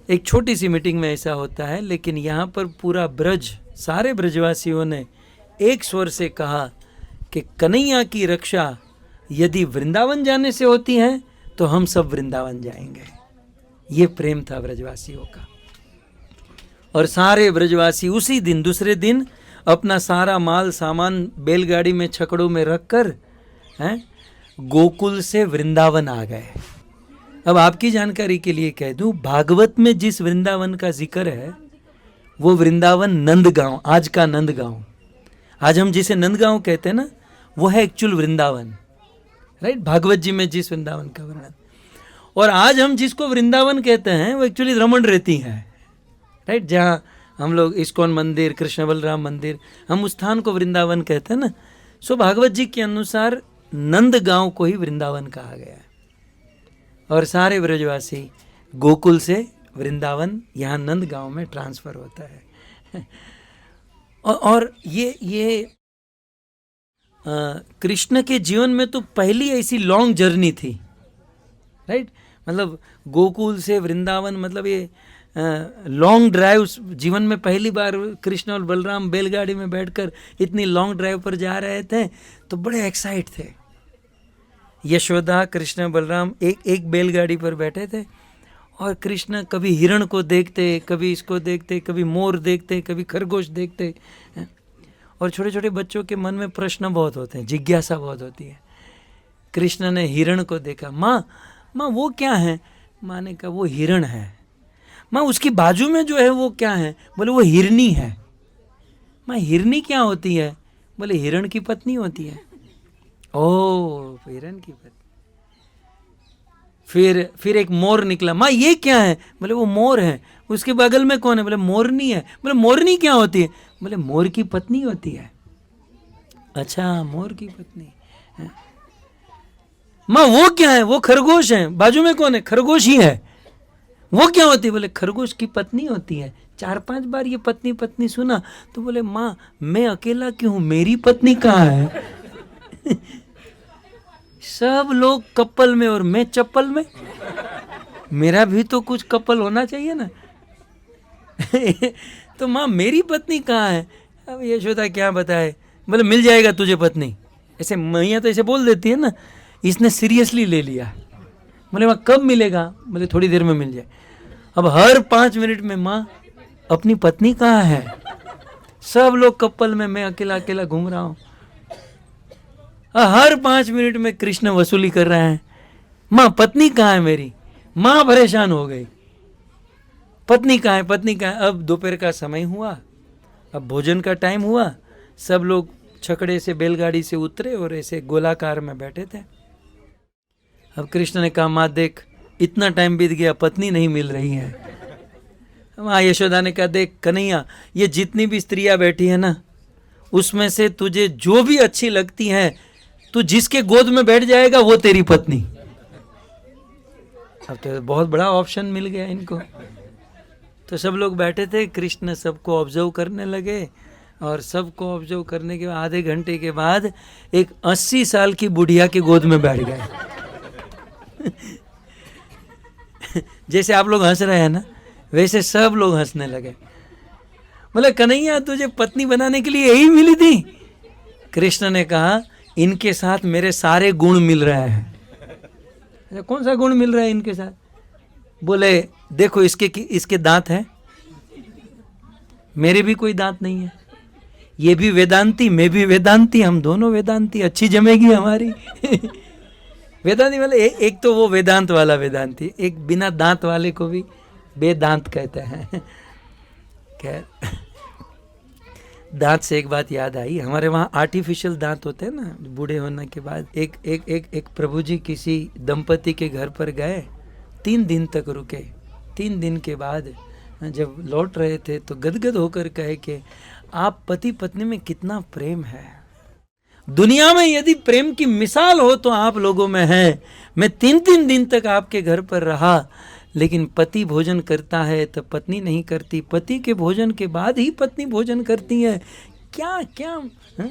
एक छोटी सी मीटिंग में ऐसा होता है, लेकिन यहाँ पर पूरा ब्रज, सारे ब्रजवासियों ने एक स्वर से कहा कि कन्हैया की रक्षा यदि वृंदावन जाने से होती है तो हम सब वृंदावन जाएंगे। ये प्रेम था ब्रजवासियों का। और सारे ब्रजवासी उसी दिन, दूसरे दिन अपना सारा माल सामान बैलगाड़ी में, छकड़ों में रखकर गोकुल से वृंदावन आ गए। अब आपकी जानकारी के लिए कह दूं, भागवत में जिस वृंदावन का जिक्र है वो वृंदावन नंदगांव, आज का नंदगांव, आज हम जिसे नंदगांव कहते हैं ना, वो है एक्चुअल वृंदावन, राइट। भागवत जी में जिस वृंदावन का वर्णन, और आज हम जिसको वृंदावन कहते हैं वो एक्चुअली रमण रहती है, राइट। जहाँ हम लोग इस्कॉन मंदिर, कृष्ण बलराम मंदिर, हम उस स्थान को वृंदावन कहते हैं ना। सो भागवत जी के अनुसार नंदगांव को ही वृंदावन कहा गया है। और सारे ब्रजवासी गोकुल से वृंदावन, यहाँ नंदगांव में ट्रांसफर होता है। और ये कृष्ण के जीवन में तो पहली ऐसी लॉन्ग जर्नी थी, राइट। मतलब गोकुल से वृंदावन, मतलब ये लॉन्ग ड्राइव जीवन में पहली बार कृष्ण और बलराम बैलगाड़ी में बैठकर इतनी लॉन्ग ड्राइव पर जा रहे थे, तो बड़े एक्साइट थे। यशोदा, कृष्ण, बलराम एक बैलगाड़ी पर बैठे थे और कृष्ण कभी हिरण को देखते, कभी इसको देखते, कभी मोर देखते, कभी खरगोश देखते। और छोटे छोटे बच्चों के मन में प्रश्न बहुत होते हैं, जिज्ञासा बहुत होती है। कृष्ण ने हिरण को देखा, माँ वो क्या है? माँ ने कहा वो हिरण है। माँ उसकी बाजू में जो है वो क्या है? बोले वो हिरनी है। माँ हिरनी क्या होती है? बोले हिरण की पत्नी होती है। ओ, हिरण की पत्नी। फिर एक मोर निकला। माँ ये क्या है? बोले वो मोर है। उसके बगल में कौन है? बोले मोरनी है। बोले मोरनी क्या होती है? बोले मोर की पत्नी होती है। अच्छा, मोर की पत्नी है। माँ वो क्या है? वो खरगोश है। बाजू में कौन है? खरगोश ही है। वो क्या होती है? बोले खरगोश की पत्नी होती है। 4-5 बार ये पत्नी पत्नी सुना तो बोले माँ मैं अकेला क्यों हूं, मेरी पत्नी कहाँ है? सब लोग कपल में और मैं चप्पल में। मेरा भी तो कुछ कपल होना चाहिए ना। तो माँ मेरी पत्नी कहाँ है? अब यशोदा क्या बताए? बोले मिल जाएगा तुझे पत्नी। ऐसे मैया तो ऐसे बोल देती है ना। इसने सीरियसली ले लिया। बोले माँ कब मिलेगा? बोले थोड़ी देर में मिल जाए। अब हर 5 मिनट में माँ अपनी पत्नी कहाँ है? सब लोग कपल में, मैं अकेला अकेला घूम रहा हूँ। हर 5 मिनट में कृष्ण वसूली कर रहा है, माँ पत्नी कहाँ है मेरी? माँ परेशान हो गई, पत्नी कहाँ है, पत्नी कहाँ है? अब दोपहर का समय हुआ, अब भोजन का टाइम हुआ। सब लोग छकड़े से बैलगाड़ी से उतरे और ऐसे गोलाकार में बैठे थे। अब कृष्ण ने कहा माँ देख इतना टाइम बीत गया, पत्नी नहीं मिल रही है। माँ यशोदा ने कहा देख कन्हैया, ये जितनी भी स्त्रियां बैठी है ना, उसमें से तुझे जो भी अच्छी लगती है, तू जिसके गोद में बैठ जाएगा वो तेरी पत्नी। अब तो बहुत बड़ा ऑप्शन मिल गया इनको। तो सब लोग बैठे थे, कृष्ण सबको ऑब्जर्व करने लगे और सबको ऑब्जर्व करने के बाद आधे घंटे के बाद एक 80 साल की बुढ़िया की गोद में बैठ गए। जैसे आप लोग हंस रहे हैं ना, वैसे सब लोग हंसने लगे। बोले कन्हैया तुझे पत्नी बनाने के लिए यही मिली थी? कृष्ण ने कहा इनके साथ मेरे सारे गुण मिल रहे हैं। अच्छा कौन सा गुण मिल रहा है इनके साथ? बोले देखो इसके दांत हैं, मेरे भी कोई दांत नहीं है। ये भी वेदांती, मैं भी वेदांती, हम दोनों वेदांती, अच्छी जमेगी हमारी। वेदांती वाले एक तो वो वेदांत वाला वेदांती, एक बिना दांत वाले को भी वेदांत कहते हैं। खैर, दांत से एक बात याद आई, हमारे वहाँ आर्टिफिशियल दांत होते हैं ना बूढ़े होने के बाद। एक प्रभु जी किसी दंपति के घर पर गए, 3 दिन तक रुके। 3 दिन के बाद जब लौट रहे थे तो गदगद होकर कहे कि आप पति पत्नी में कितना प्रेम है। दुनिया में यदि प्रेम की मिसाल हो तो आप लोगों में है। मैं 3 दिन तक आपके घर पर रहा, लेकिन पति भोजन करता है तो पत्नी नहीं करती, पति के भोजन के बाद ही पत्नी भोजन करती है। क्या क्या है?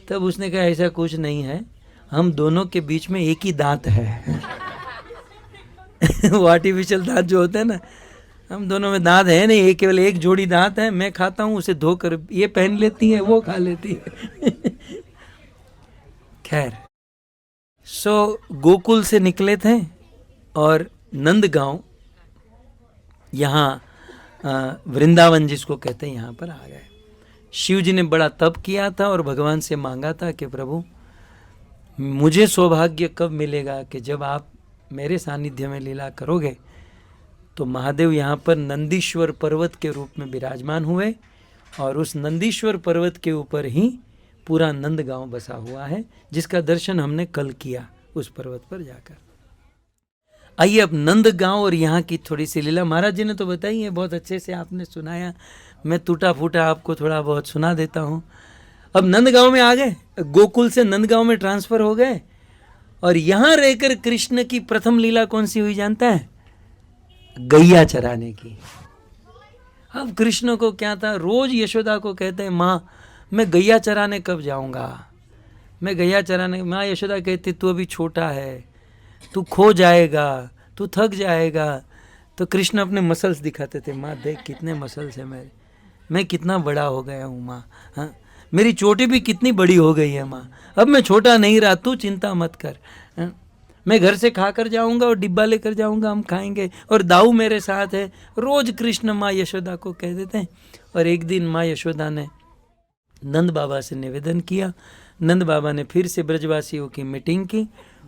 तब उसने कहा ऐसा कुछ नहीं है, हम दोनों के बीच में एक ही दांत है। वो आर्टिफिशियल दांत जो होते हैं ना, हम दोनों में दांत है नहीं, केवल एक जोड़ी दांत है। मैं खाता हूँ उसे धोकर ये पहन लेती है, वो खा लेती है। खैर, गोकुल से निकले थे और नंदगांव, यहाँ वृंदावन जिसको कहते हैं, यहाँ पर आ गए। शिव जी ने बड़ा तप किया था और भगवान से मांगा था कि प्रभु मुझे सौभाग्य कब मिलेगा कि जब आप मेरे सानिध्य में लीला करोगे। तो महादेव यहाँ पर नंदीश्वर पर्वत के रूप में विराजमान हुए और उस नंदीश्वर पर्वत के ऊपर ही पूरा नंदगांव बसा हुआ है, जिसका दर्शन हमने कल किया उस पर्वत पर जाकर। आइए अब नंदगांव और यहाँ की थोड़ी सी लीला महाराज जी ने तो बताई है, बहुत अच्छे से आपने सुनाया। मैं टूटा फूटा आपको थोड़ा बहुत सुना देता हूँ। अब नंदगांव में आ गए, गोकुल से नंदगांव में ट्रांसफर हो गए और यहाँ रहकर कृष्ण की प्रथम लीला कौन सी हुई जानता है? गैया चराने की। अब कृष्ण को क्या था, रोज यशोदा को कहते हैं माँ मैं गैया चराने कब जाऊंगा, मैं गैया चराने, माँ यशोदा कहती तू अभी छोटा है, तू खो जाएगा, तू थक जाएगा। तो कृष्ण अपने मसल्स दिखाते थे, माँ देख कितने मसल्स हैं मेरे, मैं कितना बड़ा हो गया हूँ माँ, हाँ मेरी चोटी भी कितनी बड़ी हो गई है माँ, अब मैं छोटा नहीं रहा, तू चिंता मत कर, हाँ? मैं घर से खा कर जाऊँगा और डिब्बा लेकर जाऊँगा, हम खाएंगे, और दाऊ मेरे साथ है। रोज कृष्ण माँ यशोदा को कह देते हैं। और एक दिन माँ यशोदा ने नंद बाबा से निवेदन किया, नंद बाबा ने फिर से ब्रजवासियों की मीटिंग की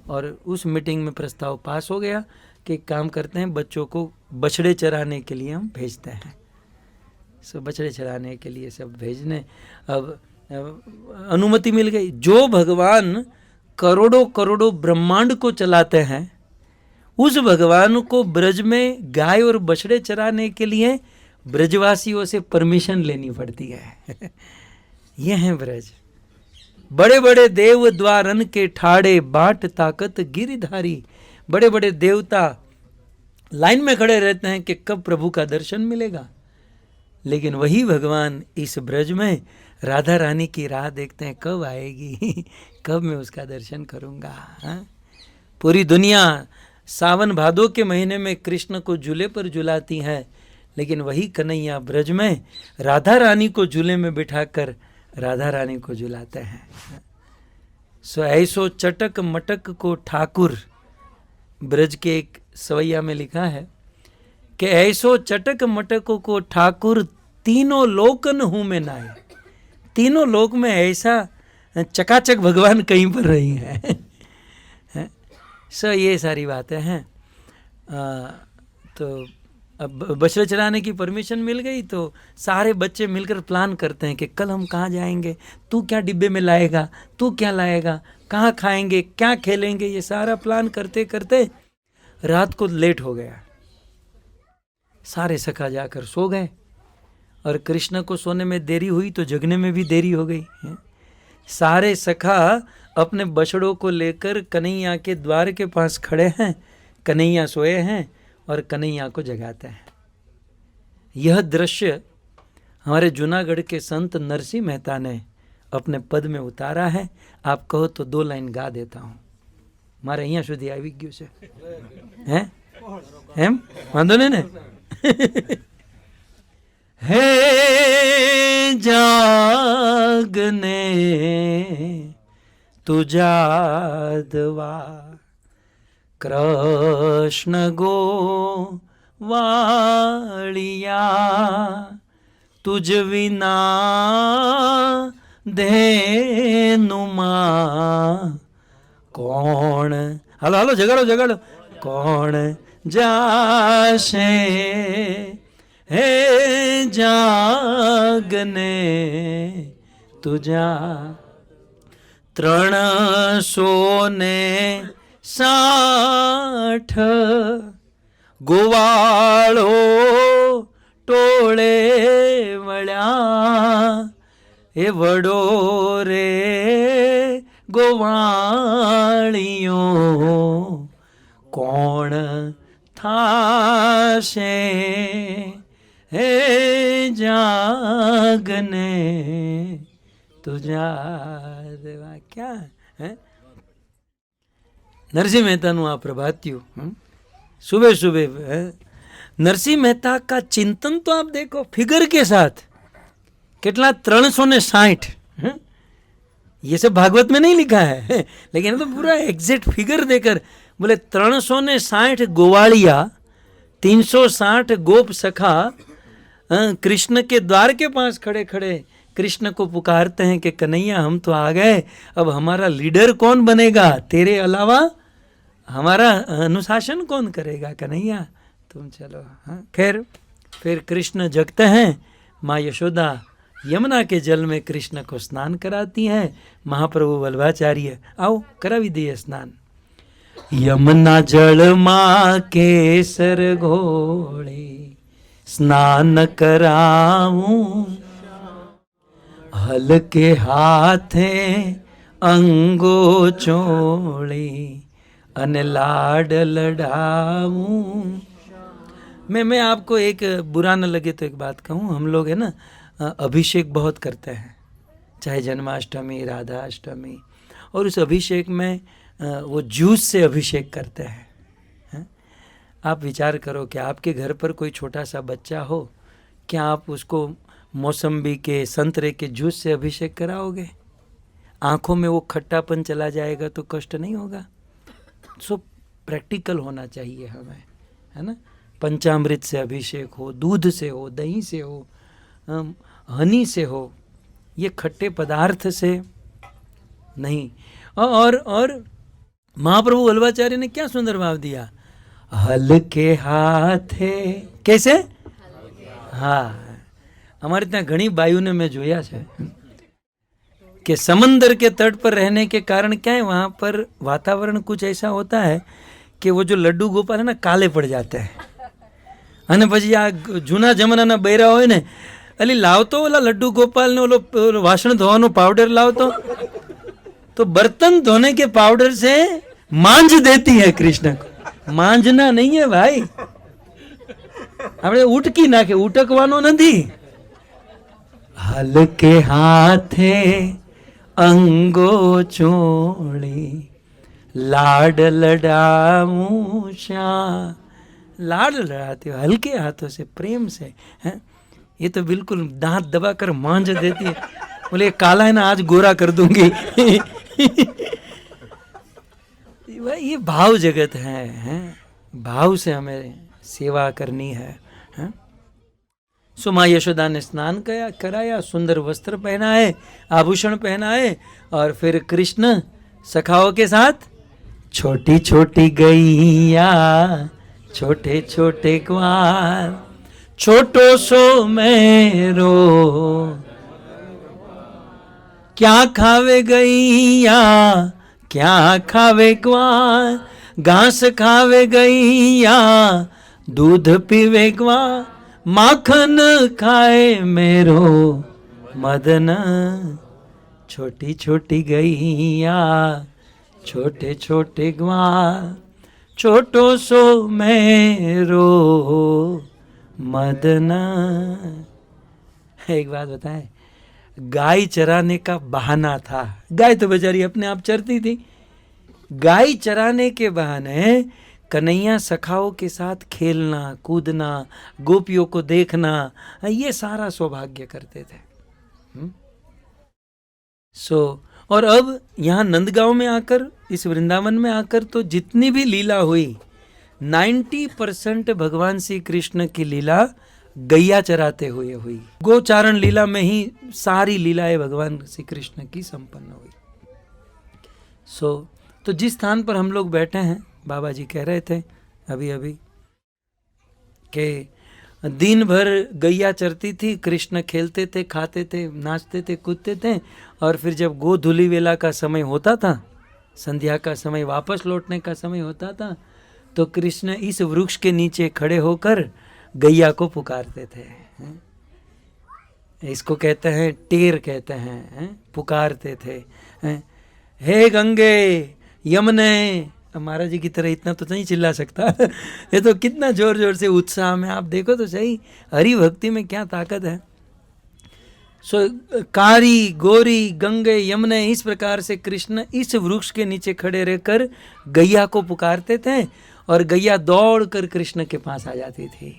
और उस मीटिंग में प्रस्ताव पास हो गया कि काम करते हैं, बच्चों को बछड़े चराने के लिए हम भेजते हैं। सो बछड़े चराने के लिए सब भेजने, अब अनुमति मिल गई। जो भगवान करोड़ों करोड़ों ब्रह्मांड को चलाते हैं, उस भगवान को ब्रज में गाय और बछड़े चराने के लिए ब्रजवासियों से परमिशन लेनी पड़ती है। ये हैं ब्रज। बड़े बड़े देव द्वारन के ठाड़े, बाट ताकत गिरधारी। बड़े बड़े देवता लाइन में खड़े रहते हैं कि कब प्रभु का दर्शन मिलेगा, लेकिन वही भगवान इस ब्रज में राधा रानी की राह देखते हैं, कब आएगी, कब मैं उसका दर्शन करूँगा। हाँ? पूरी दुनिया सावन भादो के महीने में कृष्ण को झूले पर झुलाती है, लेकिन वही कन्हैया ब्रज में राधा रानी को झूले में बिठाकर राधा रानी को झुलाते हैं। सो ऐसो चटक मटक को ठाकुर, ब्रज के एक सवैया में लिखा है कि ऐसो चटक मटक को ठाकुर, तीनों लोकन हूँ मैं नाय। तीनों लोक में ऐसा चकाचक भगवान कहीं पर रही है। सो ये सारी बातें हैं। तो अब बछड़े चराने की परमिशन मिल गई तो सारे बच्चे मिलकर प्लान करते हैं कि कल हम कहाँ जाएंगे, तू क्या डिब्बे में लाएगा, तू क्या लाएगा, कहाँ खाएंगे, क्या खेलेंगे। ये सारा प्लान करते करते रात को लेट हो गया। सारे सखा जाकर सो गए और कृष्ण को सोने में देरी हुई तो जगने में भी देरी हो गई। सारे सखा अपने बछड़ों को लेकर कन्हैया के द्वार के पास खड़े हैं, कन्हैया सोए हैं और कन्हैया को जगाते हैं। यह दृश्य हमारे जूनागढ़ के संत नरसिंह मेहता ने अपने पद में उतारा है। आप कहो तो 2 लाइन गा देता हूँ। मारे અહીંયા સુધી આવી ગયું છે, હે એમ વાંધો નહીં ને। હે જાગને તુ જાદવા, कृष्ण गो वालिया, तुझ विना धेनुमा कौन, हालो हालो जगाड़ो जगाड़ो, कौन जाशे हे जागने तुझा। 360 गोवाळो टोळे वळ्या, ए वडो रे गोवाळियो कोण थाशे हे जागने तुझा। देवा क्या है। नरसिंह मेहता नु आ प्रभात्યું सुबह सुबह। नरसिंह मेहता का चिंतन तो आप देखो फिगर के साथ, कितना 360। ये सब भागवत में नहीं लिखा है, लेकिन तो पूरा एग्जैक्ट फिगर देकर बोले 360 गोवालिया, 360 गोप सखा कृष्ण के द्वार के पास खड़े खड़े कृष्ण को पुकारते हैं कि कन्हैया हम तो आ गए, अब हमारा लीडर कौन बनेगा, तेरे अलावा हमारा अनुशासन कौन करेगा कन्हैया, तुम चलो। हाँ खैर फिर कृष्ण जगते हैं। माँ यशोदा यमुना के जल में कृष्ण को स्नान कराती हैं। महाप्रभु वल्लभाचार्य आओ करावी दिए स्नान। यमुना जल माँ केसर घोड़े, स्नान कराऊं हल्के हाथे अंगो चोड़ी, अन लाड लड़ाऊं। मैं आपको एक बुरा न लगे तो एक बात कहूँ, हम लोग है ना अभिषेक बहुत करते हैं, चाहे जन्माष्टमी, राधा अष्टमी, और उस अभिषेक में वो जूस से अभिषेक करते हैं। आप विचार करो कि आपके घर पर कोई छोटा सा बच्चा हो, क्या आप उसको मौसम्बी के, संतरे के जूस से अभिषेक कराओगे? आँखों में वो खट्टापन चला जाएगा तो कष्ट नहीं होगा? सो प्रैक्टिकल होना चाहिए हमें, है ना। पंचामृत से अभिषेक हो, दूध से हो, दही से हो, हनी से हो, ये खट्टे पदार्थ से नहीं। और महाप्रभु वल्लभाचार्य ने क्या सुंदर भाव दिया, हल्के हाथे, कैसे? हाँ, हमारे ત્યાં ઘણી બાયુને મેં જોયા છે कि समंदर के तट पर रहने के कारण क्या है, वहाँ पर वातावरण कुछ ऐसा होता है कि वो जो लड्डू गोपाल है ना, काले पड़ जाते हैं। અને પછી આ જૂના જમાનાના બૈરા હોય ને, અલી લાવતો ઓલા લड्डू गोपाल ने ઓલો વાસણ ધોવાનો પાવડર લાવતો, तो बर्तन धोने के पाउडर से मांझ देती है कृष्ण को। मांझना नहीं है भाई, આપણે ઉટકી નાખે, ઉટકવાનો નથી। હલકે હાથે અંગો ચોળી, लाड लड़ाऊं श्याम, लाड लड़ाती हो हल्के हाथों से, प्रेम से, हैं? ये तो बिल्कुल दांत दबाकर मांझ देती है। बोले काला है ना, आज गोरा कर दूंगी। ये भाव जगत है, हैं? भाव से हमें सेवा करनी है, हैं? सो माँ यशोदा ने स्नान कराया, सुंदर वस्त्र पहनाए, आभूषण पहनाए, और फिर कृष्ण सखाओं के साथ छोटी छोटी गैया, छोटे छोटे ग्वाल, छोटो सो मेरो, क्या खावे गैया, क्या खावे ग्वाल, घास खावे गैया, दूध पीवे ग्वाल, माखन खाए मेरो मदन, छोटी छोटी गैया, छोटे छोटे ग्वाल, छोटो सो मेरो मदना। एक बात बताएं, गाय चराने का बहाना था। गाय तो बेचारी अपने आप चरती थी। गाय चराने के बहाने कन्हैया सखाओं के साथ खेलना, कूदना, गोपियों को देखना, ये सारा सौभाग्य करते थे। और अब यहाँ नंदगांव में आकर, इस वृंदावन में आकर, तो जितनी भी लीला हुई 90% भगवान श्री कृष्ण की लीला गैया चराते हुए हुई। गोचारण लीला में ही सारी लीलाएं भगवान श्री कृष्ण की संपन्न हुई। तो जिस स्थान पर हम लोग बैठे हैं, बाबा जी कह रहे थे अभी अभी कि दिन भर गैया चरती थी, कृष्ण खेलते थे, खाते थे, नाचते थे, कूदते थे, और फिर जब गोधूली वेला का समय होता था, संध्या का समय, वापस लौटने का समय होता था, तो कृष्ण इस वृक्ष के नीचे खड़े होकर गैया को पुकारते थे। इसको कहते हैं टेर, कहते हैं, पुकारते थे, हे गंगे यमुने। महाराज जी की तरह इतना तो नहीं चिल्ला सकता। ये तो कितना जोर जोर से उत्साह में, आप देखो तो सही, हरि भक्ति में क्या ताकत है। कारी गोरी गंगे यमुने, इस प्रकार से कृष्ण इस वृक्ष के नीचे खड़े रहकर गैया को पुकारते थे, और गैया दौड़ कर कृष्ण के पास आ जाती थी।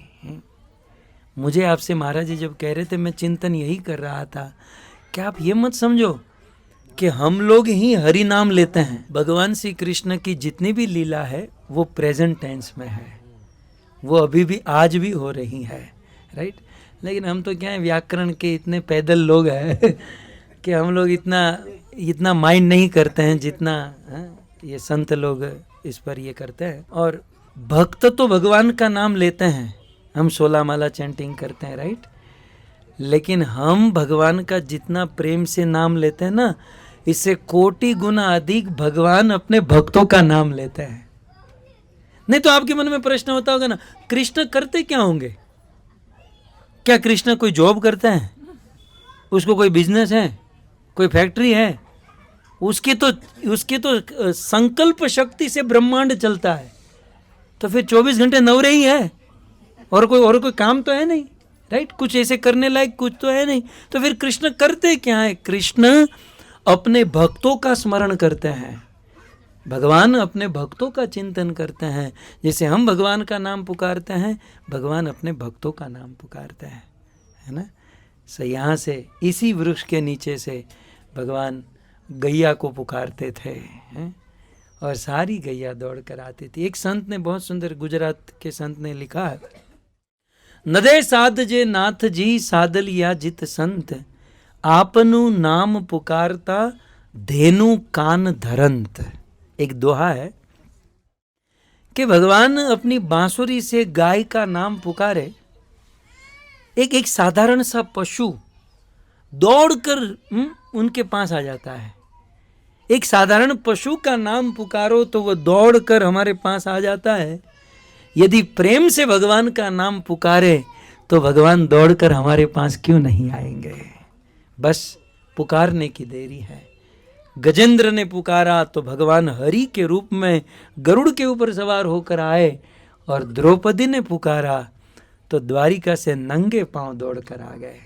मुझे आपसे महाराज जी जब कह रहे थे, मैं चिंतन यही कर रहा था कि आप ये मत समझो कि हम लोग ही हरि नाम लेते हैं। भगवान श्री कृष्ण की जितनी भी लीला है वो प्रेजेंट टेंस में है, वो अभी भी आज भी हो रही है, राइट। लेकिन हम तो क्या है, व्याकरण के इतने पैदल लोग हैं कि हम लोग इतना माइंड नहीं करते हैं जितना ये संत लोग इस पर ये करते हैं। और भक्त तो भगवान का नाम लेते हैं, हम 16 माला चैंटिंग करते हैं, राइट। लेकिन हम भगवान का जितना प्रेम से नाम लेते हैं ना, इससे कोटि गुना अधिक भगवान अपने भक्तों का नाम लेते हैं। नहीं तो आपके मन में प्रश्न होता होगा ना, कृष्ण करते क्या होंगे? क्या कृष्ण कोई जॉब करते हैं? उसको कोई बिजनेस है, कोई फैक्ट्री है? उसके तो संकल्प शक्ति से ब्रह्मांड चलता है। तो फिर 24 घंटे नवरे ही है, और कोई काम तो है नहीं, राइट। कुछ ऐसे करने लायक कुछ तो है नहीं। तो फिर कृष्ण करते क्या है? कृष्ण अपने भक्तों का स्मरण करते हैं। भगवान अपने भक्तों का चिंतन करते हैं। जैसे हम भगवान का नाम पुकारते हैं, भगवान अपने भक्तों का नाम पुकारते हैं, है ना। सो यहाँ से इसी वृक्ष के नीचे से भगवान गैया को पुकारते थे, हैं? और सारी गैया दौड़ कर आती थी। एक संत ने बहुत सुंदर, गुजरात के संत ने लिखा है, नदे साध जे नाथ जी सादल या जित संत, आपनु नाम पुकारता धेनु कान धरंत। एक दोहा है कि भगवान अपनी बांसुरी से गाय का नाम पुकारे, एक साधारण सा पशु दौड़कर उनके पास आ जाता है। एक साधारण पशु का नाम पुकारो तो वह दौड़कर हमारे पास आ जाता है। यदि प्रेम से भगवान का नाम पुकारे तो भगवान दौड़कर हमारे पास क्यों नहीं आएंगे। बस पुकारने की देरी है। गजेंद्र ने पुकारा तो भगवान हरि के रूप में गरुड़ के ऊपर सवार होकर आए, और द्रौपदी ने पुकारा तो द्वारिका से नंगे पांव दौड़कर आ गए।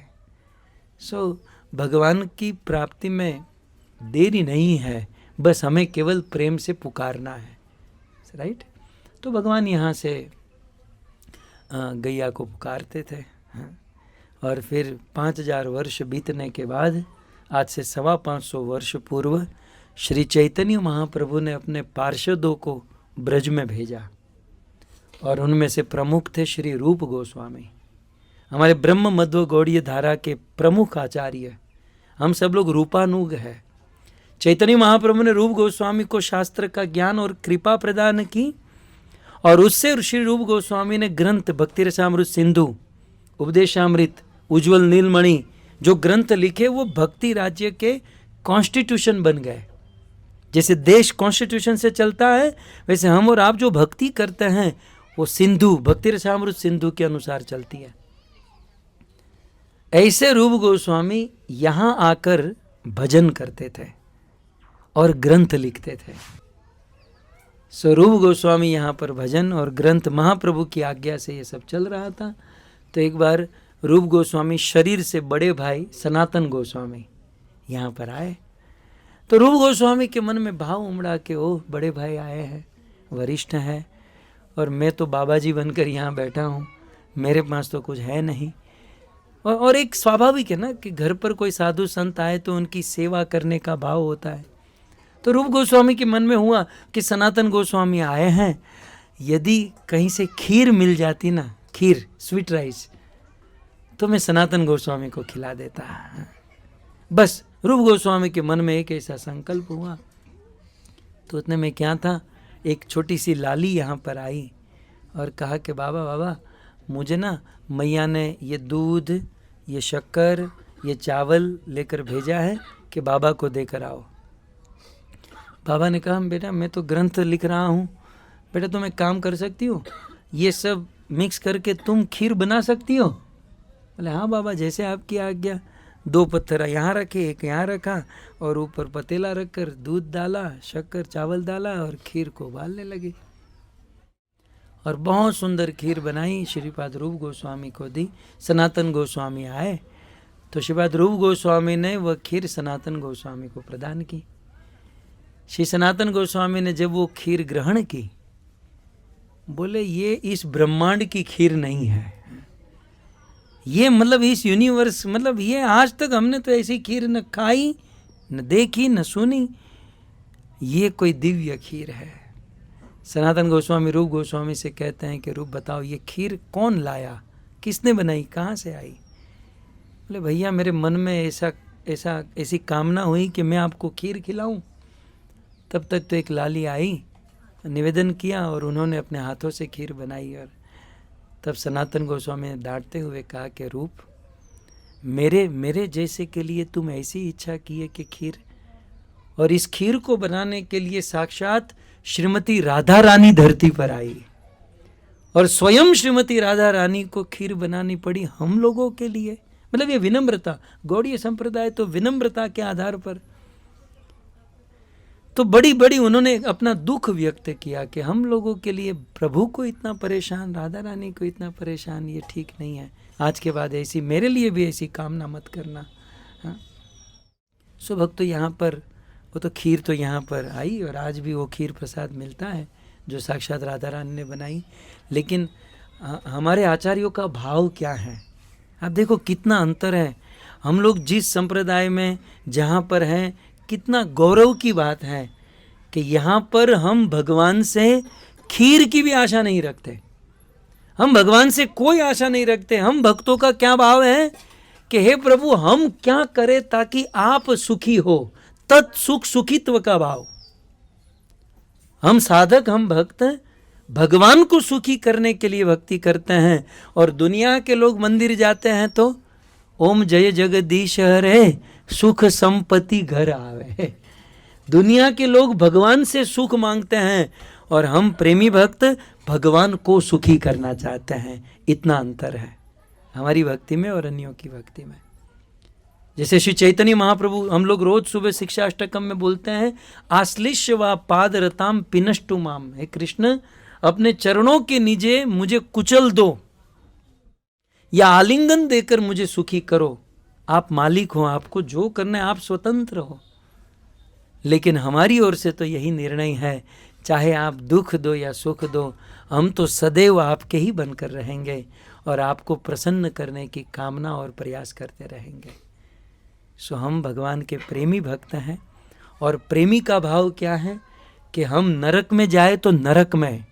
सो भगवान की प्राप्ति में देरी नहीं है, बस हमें केवल प्रेम से पुकारना है, राइट। तो भगवान यहाँ से गैया को पुकारते थे, और फिर 5000 वर्ष बीतने के बाद, आज से 550 वर्ष पूर्व, श्री चैतन्य महाप्रभु ने अपने पार्षदों को ब्रज में भेजा, और उनमें से प्रमुख थे श्री रूप गोस्वामी, हमारे ब्रह्म मध्व गौड़ीय धारा के प्रमुख आचार्य। हम सब लोग रूपानुग है। चैतन्य महाप्रभु ने रूप गोस्वामी को शास्त्र का ज्ञान और कृपा प्रदान की, और उससे श्री रूप गोस्वामी ने ग्रंथ भक्ति रसामृत सिंधु, उपदेशामृत, उज्ज्वल नीलमणि जो ग्रंथ लिखे, वो भक्ति राज्य के कॉन्स्टिट्यूशन बन गए। जैसे देश कॉन्स्टिट्यूशन से चलता है, वैसे हम और आप जो भक्ति करते हैं वो सिंधु, भक्ति रसामृत सिंधु के अनुसार चलती है। ऐसे रूप गोस्वामी यहाँ आकर भजन करते थे और ग्रंथ लिखते थे। स्वरूप गोस्वामी यहाँ पर भजन और ग्रंथ, महाप्रभु की आज्ञा से ये सब चल रहा था। तो एक बार रूप गोस्वामी शरीर से बड़े भाई सनातन गोस्वामी यहाँ पर आए, तो रूप गोस्वामी के मन में भाव उमड़ा कि ओह, बड़े भाई आए हैं, वरिष्ठ हैं, और मैं तो बाबा जी बनकर यहाँ बैठा हूँ, मेरे पास तो कुछ है नहीं। और एक स्वाभाविक है ना कि घर पर कोई साधु संत आए तो उनकी सेवा करने का भाव होता है। तो रूप गोस्वामी के मन में हुआ कि सनातन गोस्वामी आए हैं, यदि कहीं से खीर मिल जाती ना, खीर, स्वीट राइस, तो मैं सनातन गोस्वामी को खिला देता। बस रूप गोस्वामी के मन में एक ऐसा संकल्प हुआ। तो उतने में क्या था, एक छोटी सी लाली यहाँ पर आई और कहा कि बाबा बाबा, मुझे ना मैया ने ये दूध, ये शक्कर, ये चावल लेकर भेजा है कि बाबा को देकर आओ। बाबा ने कहा, बेटा मैं तो ग्रंथ लिख रहा हूँ, बेटा तुम एक काम कर सकती हो, ये सब मिक्स करके तुम खीर बना सकती हो। बोले हाँ बाबा, जैसे आपकी आज्ञा। 2 पत्थर यहाँ रखे, एक यहाँ रखा, और ऊपर पतीला रखकर दूध डाला, शक्कर चावल डाला, और खीर को उबालने लगी, और बहुत सुंदर खीर बनाई। श्रीपाद रूप गोस्वामी को दी। सनातन गोस्वामी आए तो श्रीपाद रूप गोस्वामी ने वह खीर सनातन गोस्वामी को प्रदान की। श्री सनातन गोस्वामी ने जब वो खीर ग्रहण की, बोले ये इस ब्रह्मांड की खीर नहीं है, ये मतलब इस यूनिवर्स, मतलब ये आज तक हमने तो ऐसी खीर न खाई, न देखी, न सुनी, ये कोई दिव्य खीर है। सनातन गोस्वामी रूप गोस्वामी से कहते हैं कि रूप बताओ ये खीर कौन लाया, किसने बनाई, कहाँ से आई। बोले भैया मेरे मन में ऐसी कामना हुई कि मैं आपको खीर खिलाऊं। तब तक तो एक लाली आई, निवेदन किया, और उन्होंने अपने हाथों से खीर बनाई। और तब सनातन गोस्वामी ने डांटते हुए कहा कि रूप, मेरे जैसे के लिए तुम ऐसी इच्छा की है कि खीर, और इस खीर को बनाने के लिए साक्षात श्रीमती राधा रानी धरती पर आई, और स्वयं श्रीमती राधा रानी को खीर बनानी पड़ी हम लोगों के लिए। मतलब ये विनम्रता, गौड़ीय संप्रदाय तो विनम्रता के आधार पर। तो बड़ी बड़ी उन्होंने अपना दुख व्यक्त किया कि हम लोगों के लिए प्रभु को इतना परेशान, राधा रानी को इतना परेशान, ये ठीक नहीं है। आज के बाद ऐसी मेरे लिए भी ऐसी कामना मत करना। हाँ? सो भक्त तो यहाँ पर, वो तो खीर तो यहाँ पर आई और आज भी वो खीर प्रसाद मिलता है जो साक्षात राधा रानी ने बनाई। लेकिन हमारे आचार्यों का भाव क्या है, आप देखो कितना अंतर है। हम लोग जिस संप्रदाय में जहाँ पर हैं, कितना गौरव की बात है कि यहाँ पर हम भगवान से खीर की भी आशा नहीं रखते, हम भगवान से कोई आशा नहीं रखते। हम भक्तों का क्या भाव है कि हे प्रभु हम क्या करें ताकि आप सुखी हो, तत्सुख सुखित्व का भाव। हम साधक, हम भक्त भगवान को सुखी करने के लिए भक्ति करते हैं। और दुनिया के लोग मंदिर जाते हैं तो ओम जय जगदीश हरे सुख संपत्ति घर आवे। दुनिया के लोग भगवान से सुख मांगते हैं और हम प्रेमी भक्त भगवान को सुखी करना चाहते हैं। इतना अंतर है हमारी भक्ति में और अन्यों की भक्ति में। जैसे श्री चैतन्य महाप्रभु, हम लोग रोज सुबह शिक्षा अष्टकम में बोलते हैं, आश्लिष्य व पाद रताम पिनष्टु माम। हे कृष्ण, अपने चरणों के नीचे मुझे कुचल दो या आलिंगन देकर मुझे सुखी करो। आप मालिक हो, आपको जो करना है आप स्वतंत्र हो। लेकिन हमारी ओर से तो यही निर्णय है, चाहे आप दुख दो या सुख दो, हम तो सदैव आपके ही बनकर रहेंगे और आपको प्रसन्न करने की कामना और प्रयास करते रहेंगे। सो हम भगवान के प्रेमी भक्त हैं। और प्रेमी का भाव क्या है कि हम नरक में जाए तो नरक में,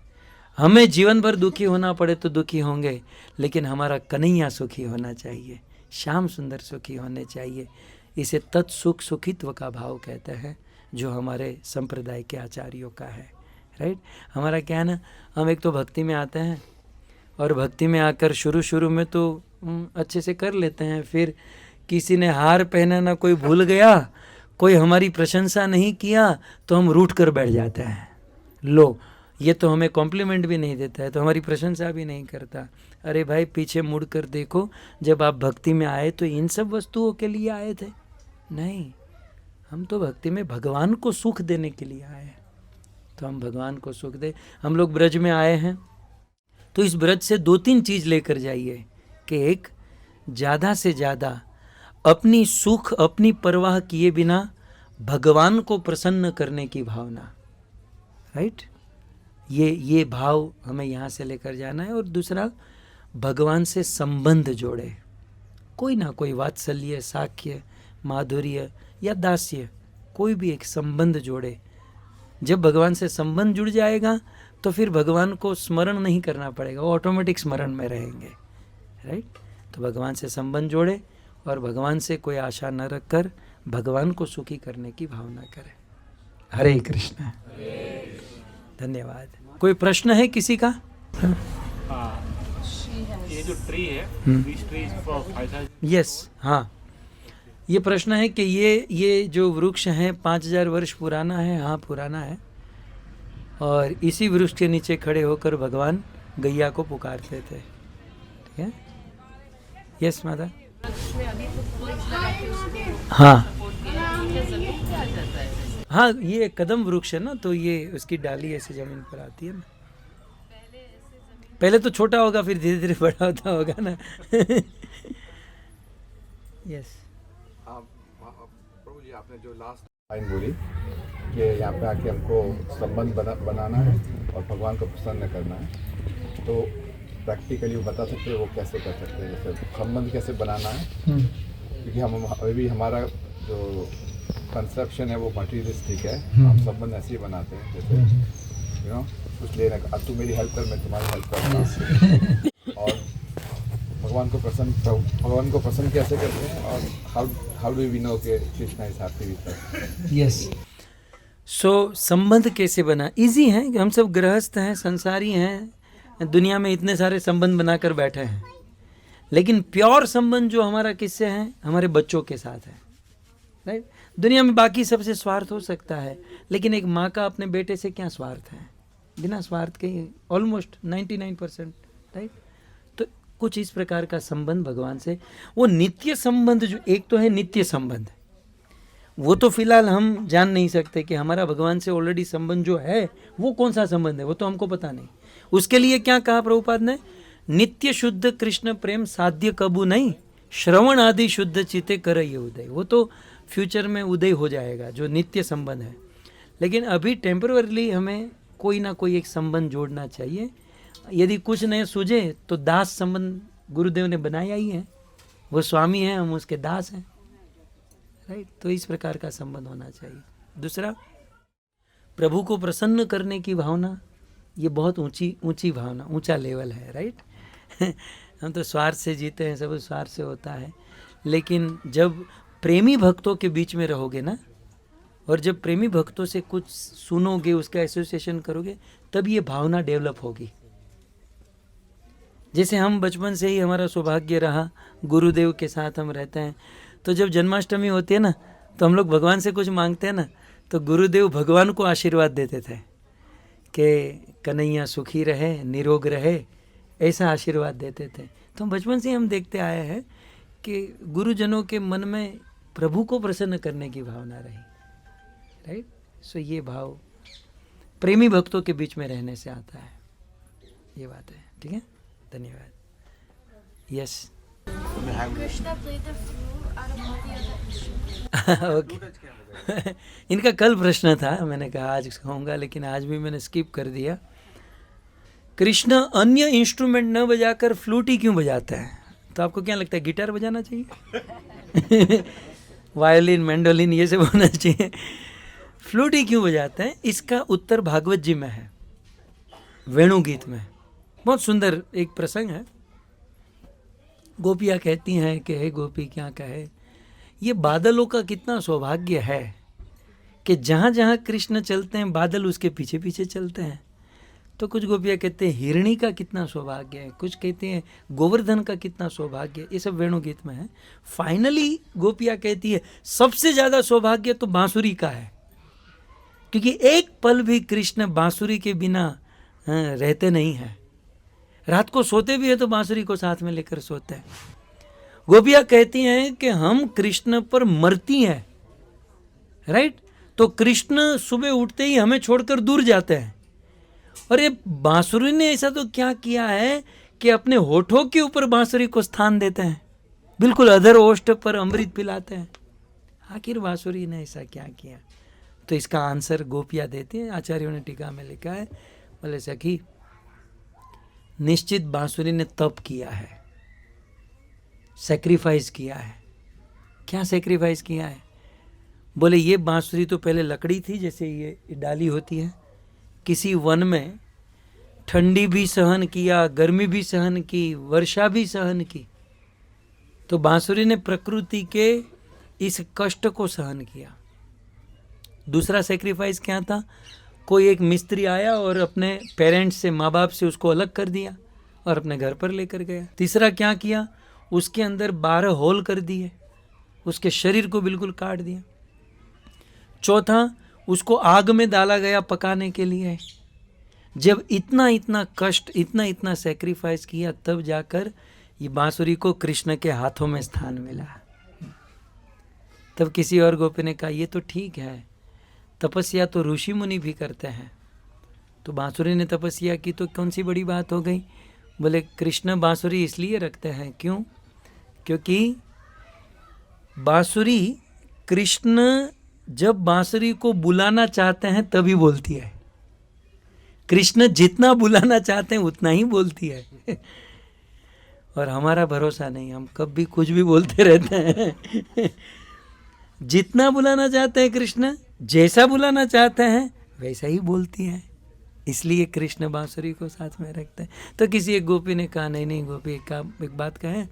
हमें जीवन भर दुखी होना पड़े तो दुखी होंगे, लेकिन हमारा कन्हैया सुखी होना चाहिए, श्याम सुंदर सुखी होने चाहिए। इसे तत्सुख सुखित्व का भाव कहते हैं, जो हमारे संप्रदाय के आचार्यों का है। राइट, हमारा क्या है ना, हम एक तो भक्ति में आते हैं और भक्ति में आकर शुरू में तो अच्छे से कर लेते हैं, फिर किसी ने हार पहना ना, कोई भूल गया, कोई हमारी प्रशंसा नहीं किया तो हम रूठ कर बैठ जाते हैं। लो, ये तो हमें कॉम्प्लीमेंट भी नहीं देता है तो हमारी प्रशंसा भी नहीं करता। अरे भाई पीछे मुड़ कर देखो, जब आप भक्ति में आए तो इन सब वस्तुओं के लिए आए थे? नहीं, हम तो भक्ति में भगवान को सुख देने के लिए आए हैं। तो हम भगवान को सुख दे। हम लोग ब्रज में आए हैं तो इस ब्रज से 2-3 चीज़ लेकर जाइए कि एक, ज़्यादा से ज़्यादा अपनी सुख अपनी परवाह किए बिना भगवान को प्रसन्न करने की भावना। राइट, ये भाव हमें यहाँ से लेकर जाना है। और दूसरा, भगवान से संबंध जोड़े, कोई ना कोई वात्सल्य, साख्य, माधुर्य या दास्य, कोई भी एक संबंध जोड़े। जब भगवान से संबंध जुड़ जाएगा तो फिर भगवान को स्मरण नहीं करना पड़ेगा, वो ऑटोमेटिक स्मरण में रहेंगे। राइट, तो भगवान से संबंध जोड़े और भगवान से कोई आशा न रखकर भगवान को सुखी करने की भावना करें। हरे कृष्ण। धन्यवाद। कोई प्रश्न है किसी का? ये जो ट्री है, यस, हाँ, ये प्रश्न है कि ये जो वृक्ष है 5000 वर्ष पुराना है। हाँ, पुराना है। और इसी वृक्ष के नीचे खड़े होकर भगवान गैया को पुकारते थे। ठीक है, यस माता। हाँ हाँ, ये कदम वृक्ष है ना, तो ये उसकी डाली ऐसे जमीन पर आती है ना। पहले तो छोटा होगा, फिर धीरे धीरे बड़ा होता होगा ना। यस। प्रभु जी, आपने जो लास्ट लाइन बोली कि यहाँ पे आके हमको संबंध बनाना है और भगवान को प्रसन्न करना है, तो प्रैक्टिकली वो बता सकते हैं वो कैसे कर सकते हैं? जैसे संबंध कैसे बनाना है, क्योंकि हम अभी भी हमारा जो कंसेप्शन है वो मटीरियलिस्टिक है। हम संबंध ऐसे ही बनाते हैं जैसे कुछ लेना, अब तू मेरी हेल्प कर, मैं तुम्हारी हेल्प करता। और भगवान को प्रसन्न कैसे करते हैं, और हाउ डू वी नो कि Krishna is happy with us? Yes. So संबंध कैसे बना? इजी है कि हम सब गृहस्थ हैं, संसारी हैं, दुनिया में इतने सारे संबंध बनाकर बैठे हैं, लेकिन प्योर संबंध जो हमारा किससे है? हमारे बच्चों के साथ है। राइट, दुनिया में बाकी सबसे स्वार्थ हो सकता है, लेकिन एक माँ का अपने बेटे से क्या स्वार्थ है? बिना स्वार्थ के ऑलमोस्ट 99%। राइट, तो कुछ इस प्रकार का संबंध भगवान से, वो नित्य संबंध, जो एक तो है नित्य संबंध, वो तो फिलहाल हम जान नहीं सकते कि हमारा भगवान से ऑलरेडी संबंध जो है वो कौन सा संबंध है, वो तो हमको पता नहीं। उसके लिए क्या कहा प्रभुपाद ने? नित्य शुद्ध कृष्ण प्रेम साध्य कबू नहीं, श्रवण आदि शुद्ध चिते कर ये उदय। वो तो फ्यूचर में उदय हो जाएगा, जो नित्य संबंध है। लेकिन अभी टेम्परवरली हमें कोई ना कोई एक संबंध जोड़ना चाहिए। यदि कुछ नहीं सूझे तो दास संबंध गुरुदेव ने बनाया ही है, वो स्वामी है, हम उसके दास हैं, राइट। तो इस प्रकार का संबंध होना चाहिए। दूसरा, प्रभु को प्रसन्न करने की भावना, ये बहुत ऊंची भावना, ऊंचा लेवल है, राइट। हम तो स्वार्थ से जीते हैं, सब स्वार्थ से होता है। लेकिन जब प्रेमी भक्तों के बीच में रहोगे ना, और जब प्रेमी भक्तों से कुछ सुनोगे, उसका एसोसिएशन करोगे, तब ये भावना डेवलप होगी। जैसे हम बचपन से ही हमारा सौभाग्य रहा, गुरुदेव के साथ हम रहते हैं, तो जब जन्माष्टमी होती है ना, तो हम लोग भगवान से कुछ मांगते हैं ना, तो गुरुदेव भगवान को आशीर्वाद देते थे कि कन्हैया सुखी रहे, निरोग रहे, ऐसा आशीर्वाद देते थे। तो बचपन से हम देखते आए हैं कि गुरुजनों के मन में प्रभु को प्रसन्न करने की भावना रही, राइट। सो ये भाव प्रेमी भक्तों के बीच में रहने से आता है, ये बात है, ठीक है। धन्यवाद। Yes. Krishna played the flute out of all the other instruments. Okay. इनका कल प्रश्न था, मैंने कहा आज कहूँगा, लेकिन आज भी मैंने स्किप कर दिया। कृष्ण अन्य इंस्ट्रूमेंट न बजाकर फ्लूट ही क्यों बजाता है? तो आपको क्या लगता है, गिटार बजाना चाहिए? वायोलिन, मैंडोलिन, ये सब होना चाहिए। फ्लूट ही क्यों बजाते हैं? इसका उत्तर भागवत जी में है, वेणु गीत में। बहुत सुंदर एक प्रसंग है। गोपियाँ कहती हैं कि हे गोपी क्या कहे, ये बादलों का कितना सौभाग्य है कि जहाँ जहाँ कृष्ण चलते हैं बादल उसके पीछे पीछे चलते हैं। तो कुछ गोपियाँ कहते हैं हिरणी का कितना सौभाग्य है, कुछ कहते हैं गोवर्धन का कितना सौभाग्य है। ये सब वेणु गीत में है। फाइनली गोपियाँ कहती है सबसे ज़्यादा सौभाग्य तो बांसुरी का है, क्योंकि एक पल भी कृष्ण बांसुरी के बिना रहते नहीं हैं। रात को सोते भी है तो बांसुरी को साथ में लेकर सोते हैं। गोपियाँ कहती हैं कि हम कृष्ण पर मरती हैं, राइट। तो कृष्ण सुबह उठते ही हमें छोड़कर दूर जाते हैं। और ये बांसुरी ने ऐसा तो क्या किया है कि अपने होठों के ऊपर बांसुरी को स्थान देते हैं, बिल्कुल अधर ओष्ठ पर अमृत पिलाते हैं। आखिर बांसुरी ने ऐसा क्या किया? तो इसका आंसर गोपियाँ देती हैं। आचार्यों ने टीका में लिखा है, बोले सखी निश्चित बांसुरी ने तप किया है, सेक्रीफाइस किया है। क्या सेक्रीफाइस किया है? बोले ये बांसुरी तो पहले लकड़ी थी, जैसे ये डाली होती है, किसी वन में ठंडी भी सहन किया, गर्मी भी सहन की, वर्षा भी सहन की। तो बांसुरी ने प्रकृति के इस कष्ट को सहन किया। दूसरा सेक्रीफाइस क्या था? कोई एक मिस्त्री आया और अपने पेरेंट्स से, माँ बाप से उसको अलग कर दिया और अपने घर पर लेकर गया। तीसरा क्या किया? उसके अंदर 12 होल कर दिए, उसके शरीर को बिल्कुल काट दिया। चौथा, उसको आग में डाला गया पकाने के लिए। जब इतना इतना कष्ट, इतना इतना सेक्रीफाइस किया, तब जाकर ये बांसुरी को कृष्ण के हाथों में स्थान मिला। तब किसी और गोपी ने कहा ये तो ठीक है, तपस्या तो ऋषि मुनि भी करते हैं, तो बांसुरी ने तपस्या की तो कौन सी बड़ी बात हो गई? बोले कृष्ण बांसुरी इसलिए रखते हैं, क्यों? क्योंकि बांसुरी, कृष्ण जब बांसुरी को बुलाना चाहते हैं तभी बोलती है। कृष्ण जितना बुलाना चाहते हैं उतना ही बोलती है। और हमारा भरोसा नहीं, हम कब भी कुछ भी बोलते रहते हैं। जितना बुलाना चाहते हैं कृष्ण, जैसा बुलाना चाहते हैं वैसा ही बोलती है। इसलिए कृष्ण बांसुरी को साथ में रखते हैं। तो किसी एक गोपी ने कहा नहीं नहीं गोपी, एक बात कहें,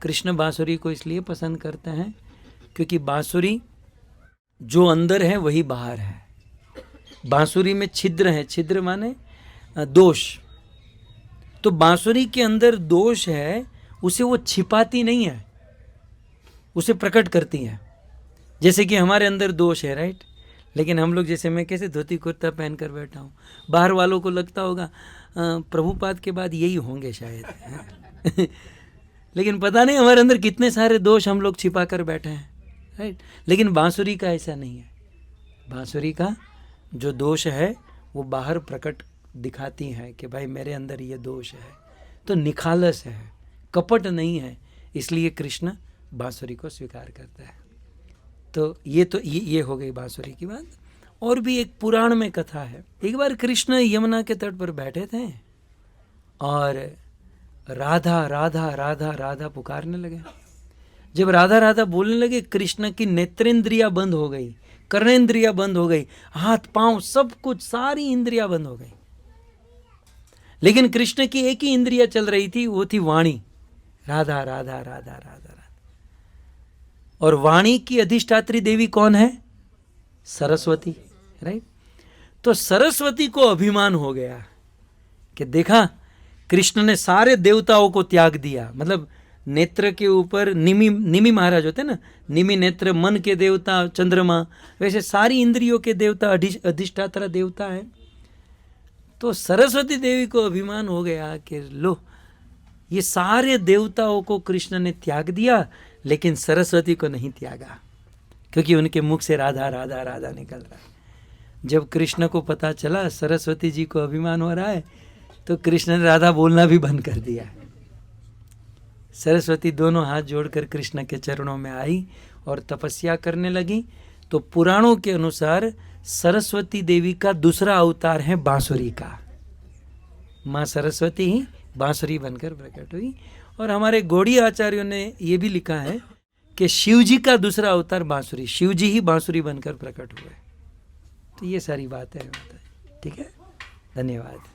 कृष्ण बांसुरी को इसलिए पसंद करते हैं क्योंकि बांसुरी जो अंदर है वही बाहर है। बांसुरी में छिद्र है, छिद्र माने दोष। तो बांसुरी के अंदर दोष है, उसे वो छिपाती नहीं है, उसे प्रकट करती है। जैसे कि हमारे अंदर दोष है, राइट, लेकिन हम लोग, जैसे मैं कैसे धोती कुर्ता पहन कर बैठा हूँ, बाहर वालों को लगता होगा प्रभुपाद के बाद यही होंगे शायद। लेकिन पता नहीं हमारे अंदर कितने सारे दोष हम लोग छिपा कर बैठे हैं, राइट। लेकिन बांसुरी का ऐसा नहीं है। बांसुरी का जो दोष है वो बाहर प्रकट दिखाती है कि भाई मेरे अंदर ये दोष है। तो निखालस है, कपट नहीं है, इसलिए कृष्ण बांसुरी को स्वीकार करता है। तो ये हो गई बांसुरी की बात। और भी एक पुराण में कथा है। एक बार कृष्ण यमुना के तट पर बैठे थे और राधा राधा राधा राधा पुकारने लगे। जब राधा राधा बोलने लगे, कृष्ण की नेत्रेंद्रिया बंद हो गई, कर्णेंद्रिया बंद हो गई, हाथ पांव सब कुछ, सारी इंद्रिया बंद हो गई। लेकिन कृष्ण की एक ही इंद्रिया चल रही थी, वो थी वाणी। राधा राधा राधा राधा राधा। और वाणी की अधिष्ठात्री देवी कौन है? सरस्वती, राइट। तो सरस्वती को अभिमान हो गया कि देखा कृष्ण ने सारे देवताओं को त्याग दिया। मतलब नेत्र के ऊपर निमि महाराज होते ना, निमि नेत्र मन के देवता चंद्रमा, वैसे सारी इंद्रियों के देवता अधिष्ठाता देवता है। तो सरस्वती देवी को अभिमान हो गया कि लो, ये सारे देवताओं को कृष्ण ने त्याग दिया, लेकिन सरस्वती को नहीं त्यागा, क्योंकि उनके मुख से राधा राधा राधा निकल रहा है। जब कृष्ण को पता चला सरस्वती जी को अभिमान हो रहा है, तो कृष्ण ने राधा बोलना भी बंद कर दिया। सरस्वती दोनों हाथ जोड़कर कृष्ण के चरणों में आई और तपस्या करने लगी। तो पुराणों के अनुसार सरस्वती देवी का दूसरा अवतार है बांसुरी का। माँ सरस्वती ही बांसुरी बनकर प्रकट हुई। और हमारे गौड़ी आचार्यों ने ये भी लिखा है कि शिव जी का दूसरा अवतार बांसुरी, शिव जी ही बांसुरी बनकर प्रकट हुए। तो ये सारी बातें हैं, ठीक है। धन्यवाद।